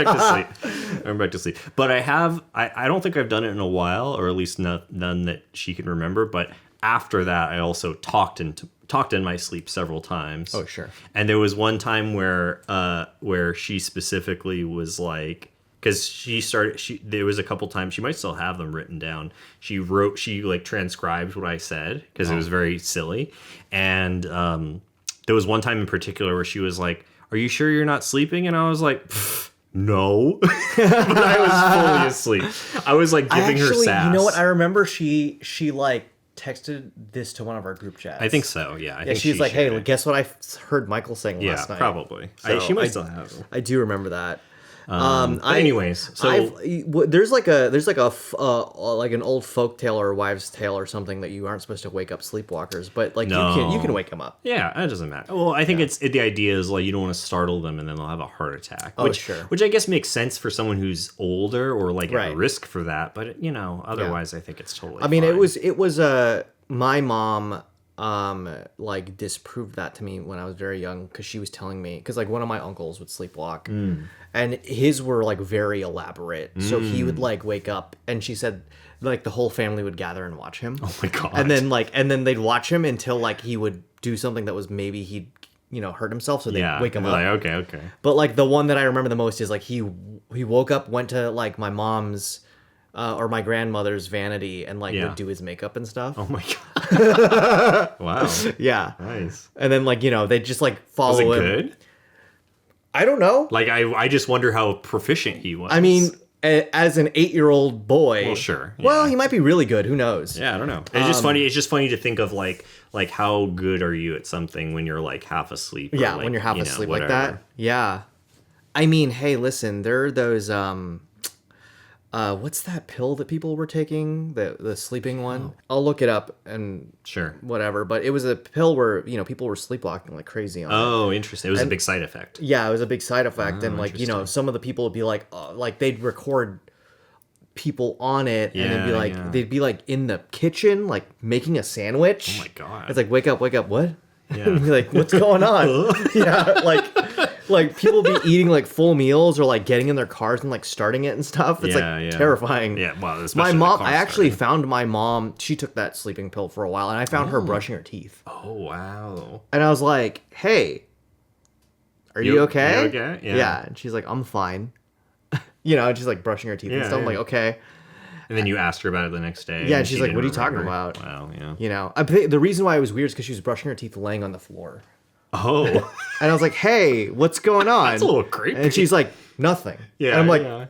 back to sleep. But I don't think I've done it in a while, or at least none that she can remember. But after that, I also talked in my sleep several times. Oh, sure. And there was one time where she specifically was like, because there was a couple times, she might still have them written down. She like transcribed what I said because it was very silly. And there was one time in particular where she was like, are you sure you're not sleeping? And I was like, no. But I was fully asleep. I was like giving her sass. You know what? I remember she like texted this to one of our group chats. I think so, yeah. I think she's like, hey, guess what I heard Michael saying last night? Yeah, probably. So she might still have them. I do remember that. Anyways, so there's like an old folk tale or wives' tale or something that you aren't supposed to wake up sleepwalkers, but like you can wake them up. Yeah, that doesn't matter. Well, I think the idea is like you don't want to startle them and then they'll have a heart attack. Which I guess makes sense for someone who's older or like at risk for that. But otherwise, I think it's totally. I mean, fine. it was my mom like disproved that to me when I was very young, because she was telling me, because like one of my uncles would sleepwalk and his were like very elaborate, so he would like wake up and she said like the whole family would gather and watch him. Oh my god. And then they'd watch him until like he would do something that was maybe he'd hurt himself, so they'd wake him up. Like, okay. But like the one that I remember the most is like he woke up, went to like my mom's or my grandmother's vanity and like would do his makeup and stuff. Oh my god. Wow. Yeah. Nice. And then like, they just like follow him. Was it good? I don't know. Like I just wonder how proficient he was. I mean, as an 8-year-old boy. Well, sure. Yeah. Well, he might be really good. Who knows? Yeah, I don't know. It's just funny. It's just funny to think of like how good are you at something when you're like half asleep. Or yeah, like, when you're half asleep whatever. like that. Yeah. I mean, hey, listen, there are those what's that pill that people were taking? The sleeping one? I'll look it up and sure. Whatever. But it was a pill where, people were sleepwalking like crazy on it. Oh, interesting. It was a big side effect. Yeah, it was a big side effect. Oh, And like, some of the people would be like they'd record people on it and they'd be like in the kitchen, like making a sandwich. Oh my god. It's like, wake up, what? Yeah. And be like, what's going on? Yeah, like people be eating like full meals or like getting in their cars and like starting it and stuff. It's terrifying. Yeah, well, my mom, I actually found my mom, she took that sleeping pill for a while, and I found her brushing her teeth. Oh, wow. And I was like, hey, are you okay? You okay? Yeah. And she's like, I'm fine. And she's like brushing her teeth and stuff. I'm like, okay. And then you asked her about it the next day. Yeah, and she's like, what are you talking about? Wow, yeah. I think the reason why it was weird is because she was brushing her teeth laying on the floor. Oh. And I was like, hey, what's going on? That's a little creepy. And she's like, nothing. Yeah. And I'm like,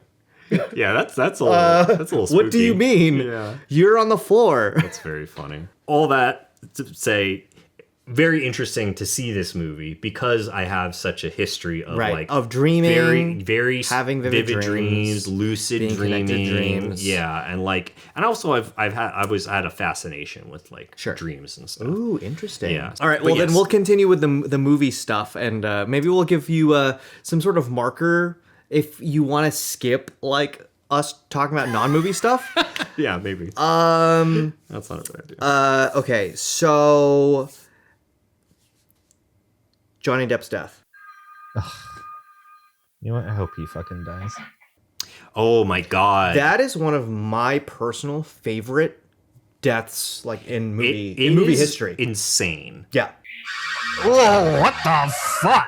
yeah, that's a little spooky. What do you mean? Yeah. You're on the floor. That's very funny. All that to say, very interesting to see this movie because I have such a history of of dreaming, very, very having vivid dreams, lucid being dreaming, dreams. Yeah, and also I've always had a fascination with dreams and stuff. Ooh, interesting. Yeah. All right. Well, then we'll continue with the movie stuff, and maybe we'll give you some sort of marker if you want to skip like us talking about non-movie stuff. Yeah, maybe. That's not a bad idea. Okay, so Johnny Depp's death. You know what? I hope he fucking dies. Oh my god. That is one of my personal favorite deaths, like in movie It movie is history. Insane. Yeah. Whoa, what the fuck?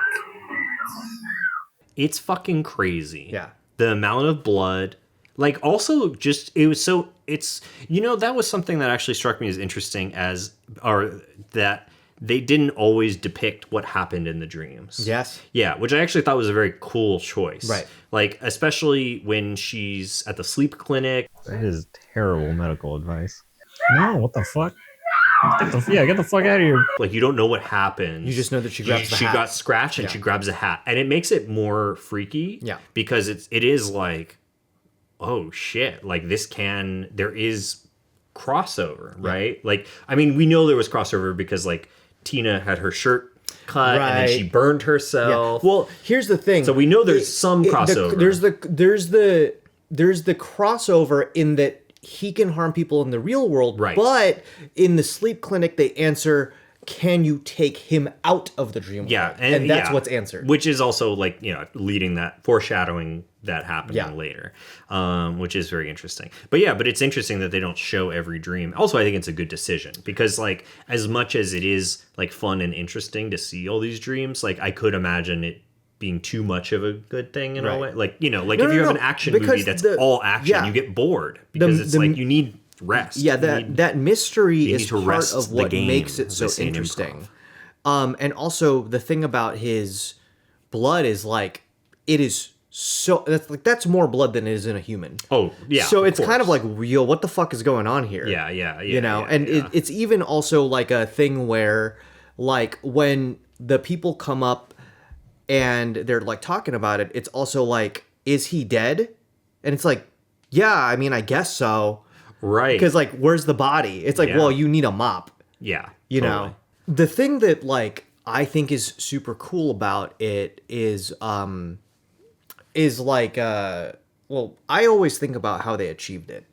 It's fucking crazy. Yeah. The amount of blood. Like, also, just, it was so, it's, that was something that actually struck me as interesting or that they didn't always depict what happened in the dreams. Yes. Yeah, which I actually thought was a very cool choice. Right. Like, especially when she's at the sleep clinic. That is terrible medical advice. No, what the fuck? Get the fuck out of here. Like, you don't know what happened. You just know that she grabs the hat. She got scratched and she grabs a hat. And it makes it more freaky. Yeah. Because it is like, oh shit, like there is crossover, right? Like, I mean, we know there was crossover because like Tina had her shirt cut and then she burned herself. Yeah. Well, here's the thing. So we know there's some crossover. There's the crossover in that he can harm people in the real world, right? But in the sleep clinic, they answer, "Can you take him out of the dream world?" And that's what's answered. Which is also like, leading that, foreshadowing that happening later, which is very interesting. But it's interesting that they don't show every dream. Also, I think it's a good decision because like as much as it is like fun and interesting to see all these dreams, like I could imagine it being too much of a good thing in a way. Like, if you have an action movie that's all action, you get bored because it's like you need rest. Yeah, that mystery is part of what makes it so interesting. And also the thing about his blood is like it is so that's more blood than it is in a human. Oh yeah. So it's kind of like real. What the fuck is going on here? Yeah. It's even also like a thing where like when the people come up and they're like talking about it, it's also like, is he dead? And it's like, yeah, I mean, I guess so. Right. Because like, where's the body? It's like, well, you need a mop. Yeah. You know, the thing that like I think is super cool about it is like, well, I always think about how they achieved it.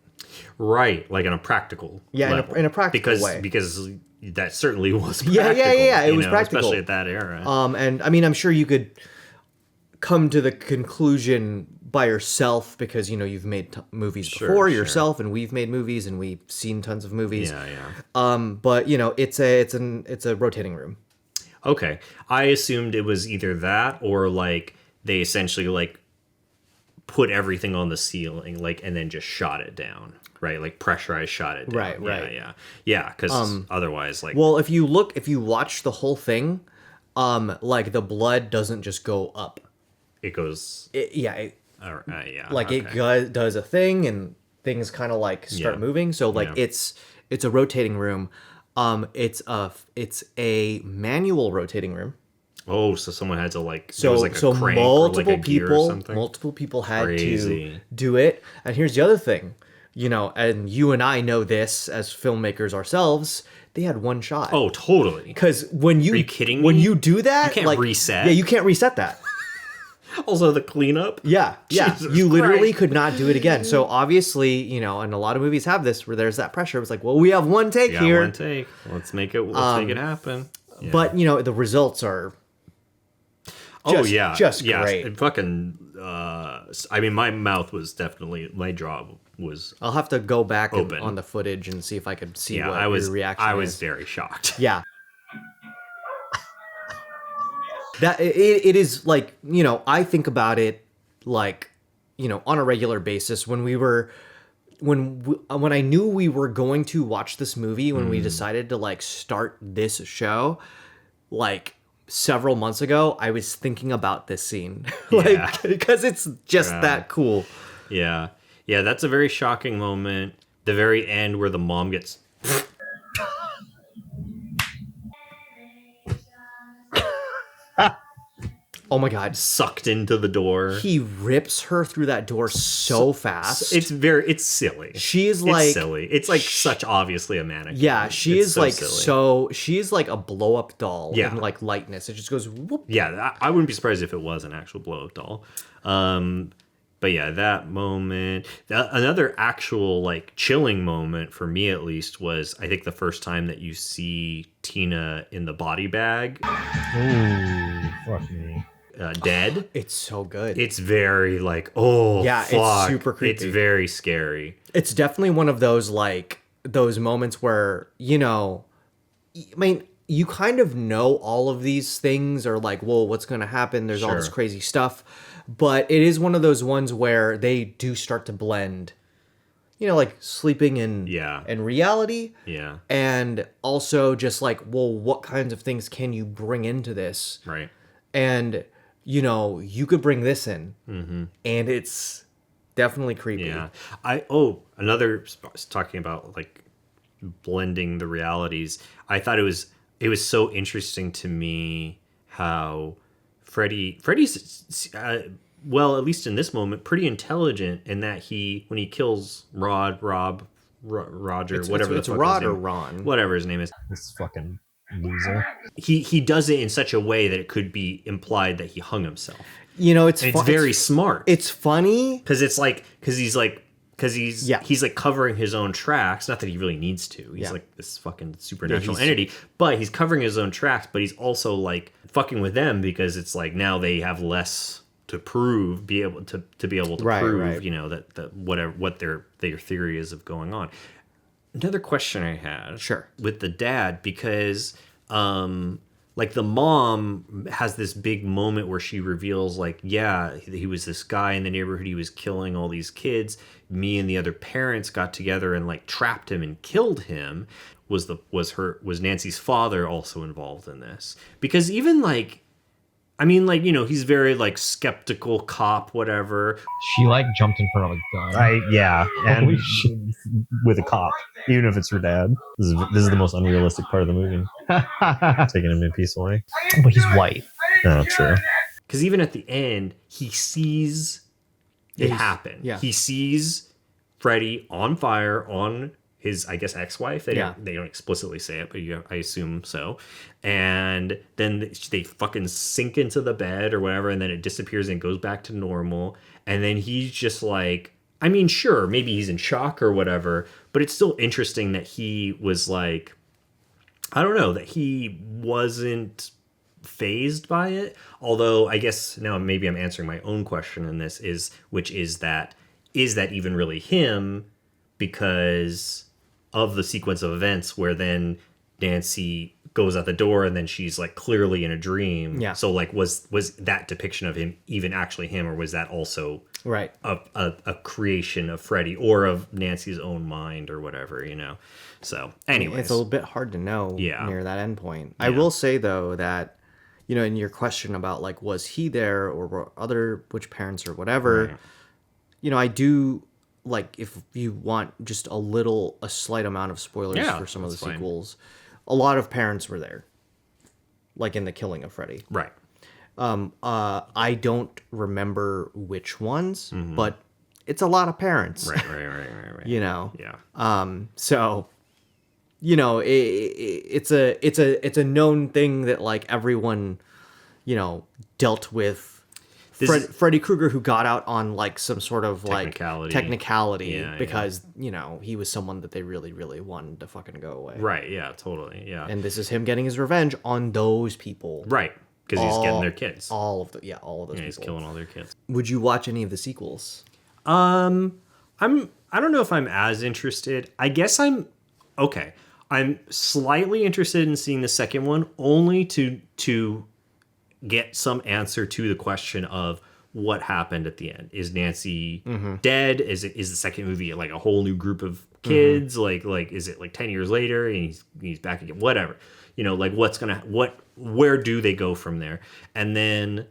Right. Like in a practical level. In a practical way. Because that certainly was practical. Yeah. It was practical. Especially at that era. And I mean, I'm sure you could come to the conclusion by yourself because, you've made movies before yourself and we've made movies and we've seen tons of movies. Yeah. But, it's a rotating room. Okay. I assumed it was either that or like they essentially like put everything on the ceiling like and then just shot it down. Right, like pressurized shot it down. Right. Yeah, because otherwise, like... Well, if you watch the whole thing, like, the blood doesn't just go up. It goes... Yeah. Like, okay. it does a thing, and things kind of, like, start moving. So, like, it's a rotating room. It's a manual rotating room. Oh, so someone had to, like... So, there was like a crank or like a gear or something? Multiple people had to do it. And here's the other thing. And you and I know this as filmmakers ourselves, they had one shot. Oh, totally. Because when you... Are you kidding when me? you do that... You can't reset. Yeah, you can't reset that. Also, the cleanup. Yeah. Jesus You literally Christ. could not do it again. So obviously, and a lot of movies have this where there's that pressure. It's like, well, we have one take here. One take. Let's make it happen. Yeah. But, the results are... Just great. It fucking... I mean, my mouth was definitely... My jaw was... I'll have to go back open on the footage and see if I could see your reaction I was very shocked. Yeah. That it is like, I think about it like, on a regular basis when I knew we were going to watch this movie, when we decided to like start this show, like several months ago, I was thinking about this scene because it's just that cool. Yeah. Yeah, that's a very shocking moment. The very end where the mom gets... Oh my God. Sucked into the door. He rips her through that door so fast. It's silly. She is like... It's silly. It's like such obviously a mannequin. Yeah, she it's is so like silly. she is like a blow-up doll in like lightness. It just goes whoop. Yeah, I wouldn't be surprised if it was an actual blow-up doll. But But yeah, that moment, another actual like chilling moment for me at least was I think the first time that you see Tina in the body bag, Ooh, fuck me. Dead. It's so good. It's very like, oh Yeah, fuck. it's super creepy. It's very scary. It's definitely one of those like those moments where, you know, I mean, you kind of know all of these things or like, whoa, what's going to happen? There's all this Sure. crazy stuff. But it is one of those ones where they do start to blend, you know, like sleeping in reality. Yeah. And also just like, well, what kinds of things can you bring into this? Right. And, you know, you could bring this in. Mm-hmm. And it's definitely creepy. Yeah. Talking about like blending the realities. I thought it was so interesting to me how Freddy's well, at least in this moment, pretty intelligent in that when he kills Roger, whatever it's the fuck Rod his or name, Ron, whatever his name is. This fucking loser. He does it in such a way that it could be implied that he hung himself. You know, it's very smart. It's funny because he's like covering his own tracks. Not that he really needs to. He's like this fucking supernatural entity, but he's covering his own tracks. But he's also like fucking with them because it's like now they have less to prove, be able to prove, you know, that what their theory is of going on. Another question I had, with the dad, because like the mom has this big moment where she reveals like, yeah, he was this guy in the neighborhood. He was killing all these kids. Me and the other parents got together and like trapped him and killed him. Was Nancy's father also involved in this? Because even like, I mean, like, you know, he's very like skeptical cop, whatever. She like jumped in front of a gun. And with a cop, even if it's her dad. This is the most unrealistic part of the movie. Taking him in peacefully. But he's white. Oh, true. Because even at the end, he sees it happen. Yeah. He sees Freddy on fire on his, I guess, ex-wife. They don't explicitly say it, but I assume so. And then they fucking sink into the bed or whatever, and then it disappears and goes back to normal. And then he's just like, I mean, sure, maybe he's in shock or whatever, but it's still interesting that he was like, I don't know, that he wasn't fazed by it. Although I guess now maybe I'm answering my own question in this, which is that even really him? Because of the sequence of events where then Nancy goes out the door and then she's like clearly in a dream. Yeah. So like was that depiction of him even actually him, or was that also a creation of Freddy or of Nancy's own mind or whatever, you know? So anyways, it's a little bit hard to know near that end point. Yeah. I will say though that, you know, in your question about like, was he there or were which parents or whatever, you know, I do like, if you want just a slight amount of spoilers for some of the sequels, a lot of parents were there, like in the killing of Freddy. Right. I don't remember which ones, but it's a lot of parents. Right. You know. Yeah. So, you know, it's a known thing that like everyone, you know, dealt with. Freddy Krueger, who got out on like some sort of like technicality because you know he was someone that they really really wanted to fucking go away. Right. Yeah. Totally. Yeah. And this is him getting his revenge on those people. Right. Because he's getting their kids. All of those people. He's killing all their kids. Would you watch any of the sequels? I don't know if I'm as interested. I guess I'm slightly interested in seeing the second one, only to get some answer to the question of what happened at the end. Is Nancy dead? Is the second movie like a whole new group of kids? Like is it like 10 years later and he's back again? Whatever. You know, like where do they go from there? And then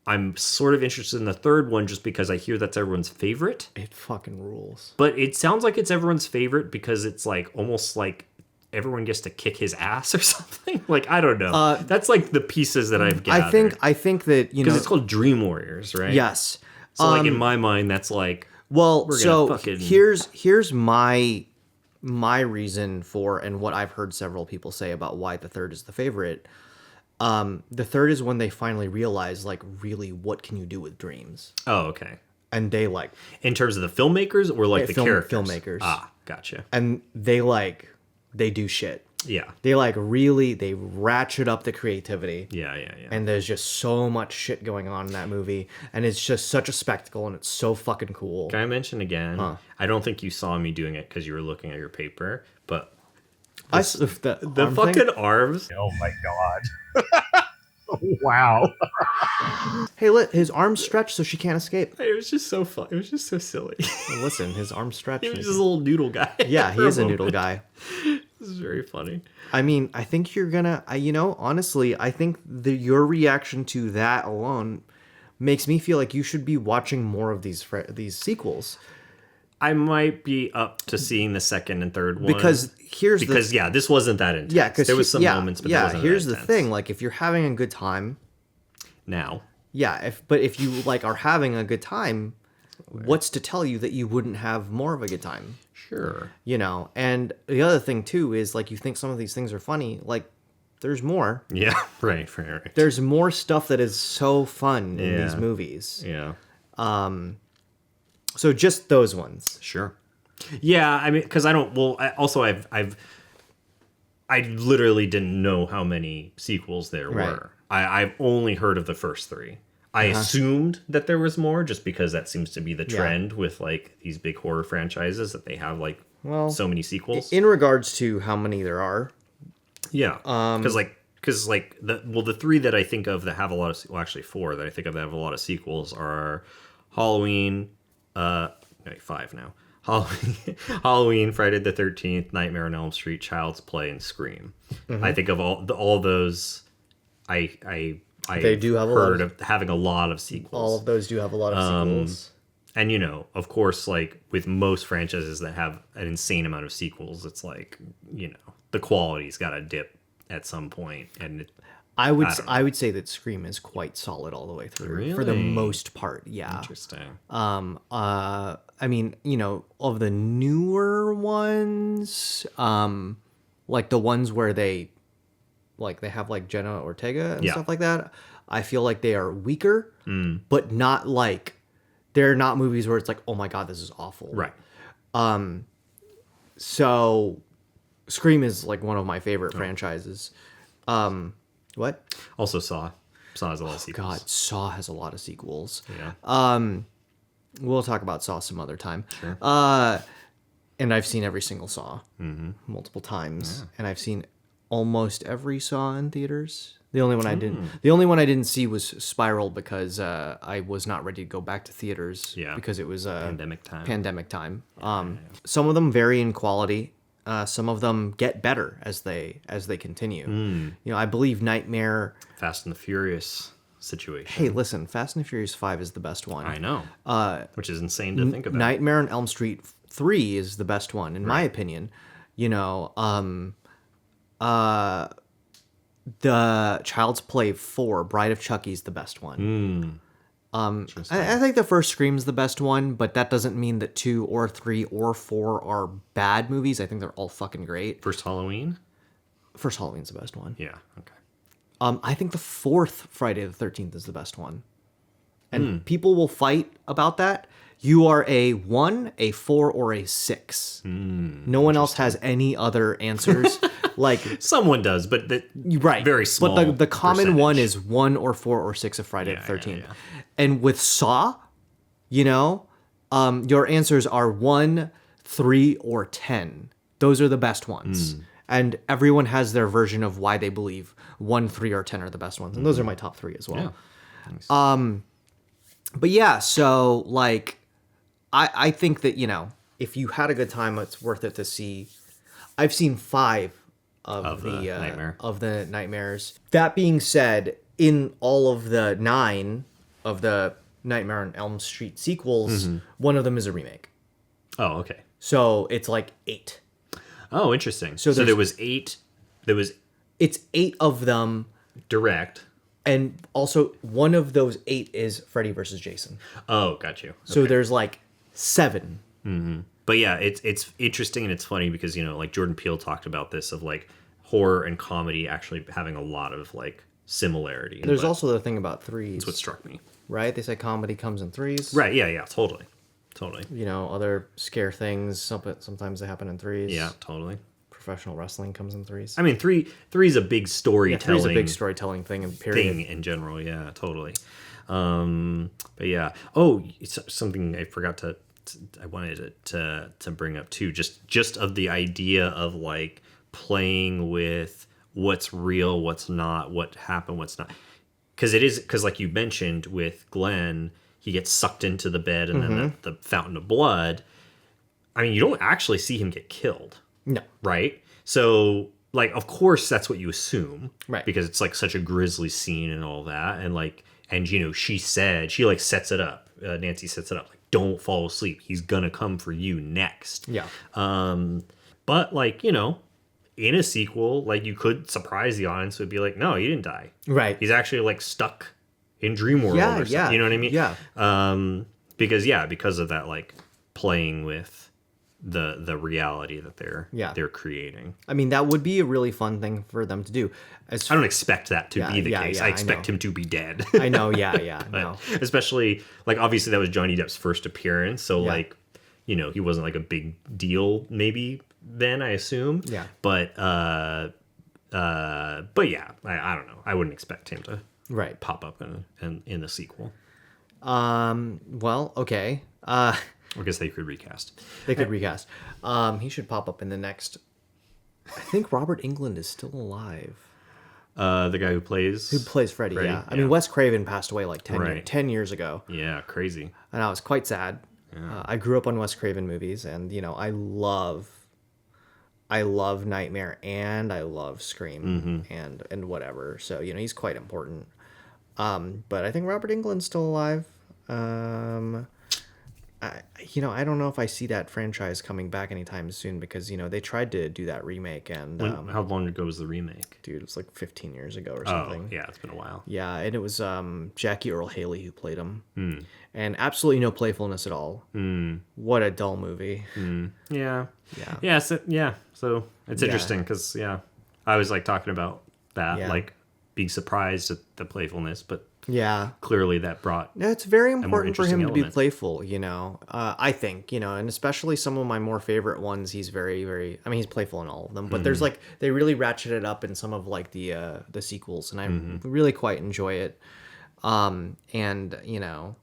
I'm sort of interested in the third one just because I hear that's everyone's favorite. It fucking rules. But it sounds like it's everyone's favorite because it's like almost like everyone gets to kick his ass or something. Like, I don't know. That's like the pieces that I've gathered. I think that, you know, because it's called Dream Warriors, right? Yes. So like in my mind, that's like, well, we're so gonna fucking... here's my reason for, and what I've heard several people say about why the third is the favorite. The third is when they finally realize, like, really, what can you do with dreams? Oh, okay. and they like In terms of the filmmakers or like the characters? filmmakers. Ah, gotcha. And they do shit. Yeah. They they ratchet up the creativity. Yeah. And there's just so much shit going on in that movie, and it's just such a spectacle, and it's so fucking cool. Can I mention again? I don't think you saw me doing it because you were looking at your paper, but the fucking arms. Oh my god. Wow. Hey, his arms stretch so she can't escape. It was just so fun. It was just so silly. Listen, his arms stretch. He was just a little noodle guy. Yeah, he is a noodle guy. This is very funny. I mean, I think you're gonna, honestly, I think your reaction to that alone makes me feel like you should be watching more of these sequels. I might be up to seeing the second and third one because this wasn't that intense. Yeah, because there was some moments, but yeah. it wasn't Here's that the intense. thing: like, if you're having a good time, now, yeah. If you like are having a good time, what's to tell you that you wouldn't have more of a good time? sure. And the other thing too is like you think some of these things are funny, like there's more. Yeah, right. There's more stuff that is so fun in these Yeah. movies. Yeah, So just those ones. sure. Yeah, I mean, because I don't. Well, I literally didn't know how many sequels there Right. were. I've only heard of the first three. I assumed that there was more just because that seems to be the trend with like these big horror franchises that they have like so many sequels. In regards to how many there are, Yeah, because the three that I think of that have a lot of actually four that I think of that have a lot of sequels are Halloween, five now. Halloween, Friday the 13th, Nightmare on Elm Street, Child's Play, and Scream. I think of all those. They do have heard of having a lot of sequels. all of those do have a lot of sequels. And of course, like with most franchises that have an insane amount of sequels, it's like the quality's got to dip at some point, and I would say that Scream is quite solid all the way through for the Really? most part. Yeah. interesting. I mean, of the newer ones, like the ones where they have like Jenna Ortega and Yeah. stuff like that, I feel like they are weaker, but not like they're not movies where it's like, oh my god, this is awful. Right. So, Scream is like one of my favorite franchises. What? Also, Saw has a lot of sequels. God, Saw has a lot of sequels. Yeah. We'll talk about Saw some other time. Sure. And I've seen every single Saw multiple times, and I've seen almost every Saw in theaters. The only one I didn't see was Spiral because I was not ready to go back to theaters. Yeah. Because it was Pandemic time. Some of them vary in quality. Some of them get better as they continue. I believe Nightmare. Fast and the Furious situation. Hey, listen, Fast and Furious 5 is the best one. I know. Which is insane to think about. Nightmare on Elm Street 3 is the best one, in my opinion. The Child's Play 4, Bride of Chucky, is the best one. I think the first Scream's the best one, but that doesn't mean that 2 or 3 or 4 are bad movies. I think they're all fucking great. First Halloween? First Halloween's the best one. Yeah, okay. I think the fourth Friday the 13th is the best one. And people will fight about that. You are a 1, a 4, or a 6. No one else has any other answers. Like Someone does, but right, very small. But the common percentage. one is 1 or 4 or 6 of Friday the 13th. yeah. And with Saw, your answers are 1, 3, or 10. Those are the best ones. And everyone has their version of why they believe 1, 3, or 10 are the best ones. And those are my top 3 as well. Yeah. Nice. But yeah, so like I think that, if you had a good time, it's worth it to see. I've seen 5 of the nightmares. That being said, in all of the 9 of the Nightmare on Elm Street sequels, one of them is a remake. Oh, okay. So it's like 8. Oh, interesting. So there's- there was 8. It's 8 of them, Direct. and also one of those 8 is Freddy versus Jason. Oh, got you. So there's like 7. But yeah, it's interesting and it's funny because like Jordan Peele talked about this of like horror and comedy actually having a lot of like similarity. There's but also the thing about threes. that's what struck me. Right? They say comedy comes in threes. Right? Yeah. Totally. You know, other scare things. Sometimes they happen in threes. Yeah. Totally. Professional wrestling comes in threes. I mean, three's a big storytelling. Three's a big storytelling thing. In period. Thing in general. Yeah. Totally. But yeah. Oh, it's something I forgot I wanted to bring up too. Just of the idea of like playing with what's real, what's not, what happened, what's not. Because like you mentioned with Glenn, he gets sucked into the bed and then the fountain of blood. I mean, you don't actually see him get killed. No. Right? So, like, of course, that's what you assume. Right. Because it's, like, such a grisly scene and all that. And, like, you know, she like, sets it up. Nancy sets it up. Like, don't fall asleep. He's gonna come for you next. Yeah. But, like, you know, in a sequel, like, you could surprise the audience would be like, no, he didn't die. Right. He's actually, like, stuck in dream world or something. Yeah. You know what I mean? Yeah. Because of that, like, playing with the reality that they're creating. I mean, that would be a really fun thing for them to do. I don't expect that to be the case. Yeah, I expect him to be dead. I know, yeah. No. Especially, like, obviously that was Johnny Depp's first appearance, so like, you know, he wasn't like a big deal maybe then, I assume. Yeah. But yeah, I don't know. I wouldn't expect him to pop up in the sequel. Well, okay. I guess they could recast. They could recast. He should pop up in the next. I think Robert Englund is still alive. The guy who plays Freddy. Freddy, Yeah. I mean, Wes Craven passed away like 10 years ago. Yeah, crazy. And I was quite sad. Yeah. I grew up on Wes Craven movies, and you know, I love Nightmare and I love Scream and whatever. So you know, he's quite important. But I think Robert Englund's still alive. I don't know if I see that franchise coming back anytime soon because, you know, they tried to do that remake and... how long ago was the remake? Dude, it was like 15 years ago or something. Oh, yeah, it's been a while. Yeah, and it was Jackie Earle Haley who played him. And absolutely no playfulness at all. What a dull movie. Yeah. So it's interesting because, I was like talking about that, like being surprised at the playfulness, but... Yeah. Clearly that brought... Yeah, it's very important for him to be element. playful, you know. I think, you know, and especially some of my more favorite ones, he's very, very... I mean, he's playful in all of them, but there's like... They really ratchet it up in some of like the sequels, and I really quite enjoy it. And, you know,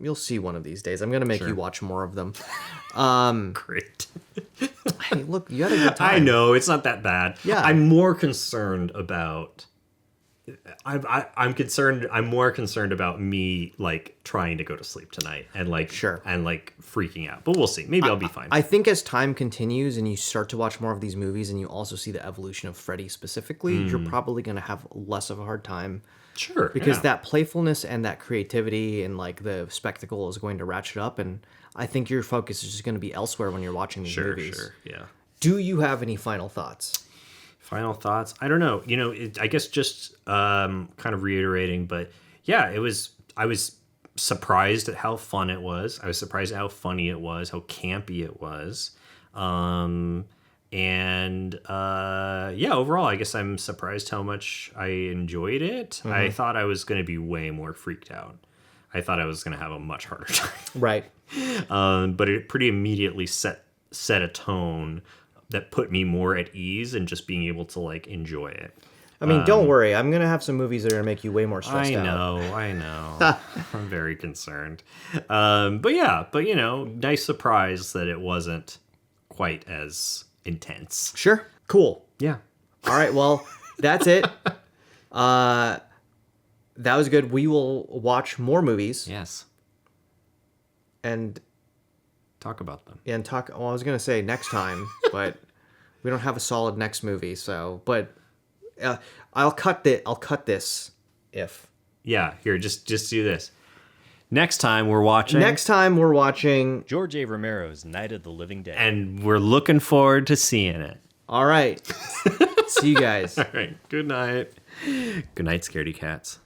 you'll see one of these days. I'm going to make you watch more of them. Great. Hey, look, you had a good time. I know, it's not that bad. Yeah. I'm more concerned about... I'm more concerned about me like trying to go to sleep tonight and like and like freaking out. But we'll see. Maybe I'll be fine. I think as time continues and you start to watch more of these movies and you also see the evolution of Freddy specifically, you're probably going to have less of a hard time. Sure. Because that playfulness and that creativity and like the spectacle is going to ratchet up, and I think your focus is just going to be elsewhere when you're watching these movies. Sure. Yeah. Do you have any final thoughts? Final thoughts? I don't know. You know, I guess just kind of reiterating, but yeah, I was surprised at how fun it was. I was surprised at how funny it was, how campy it was. Overall, I guess I'm surprised how much I enjoyed it. I thought I was going to be way more freaked out. I thought I was going to have a much harder time. Right. But it pretty immediately set a tone that put me more at ease and just being able to like enjoy it. I mean, don't worry. I'm going to have some movies that are going to make you way more stressed out. I know. I'm very concerned. But you know, nice surprise that it wasn't quite as intense. Sure. Cool. Yeah. All right. Well, that's it. That was good. We will watch more movies. Yes. And talk about them. And talk. Well, I was gonna say next time, but we don't have a solid next movie. So, but I'll cut this if. Yeah. Here, just do this. Next time we're watching George A. Romero's Night of the Living Dead, and we're looking forward to seeing it. All right. See you guys. All right. Good night. Good night, Scaredy Cats.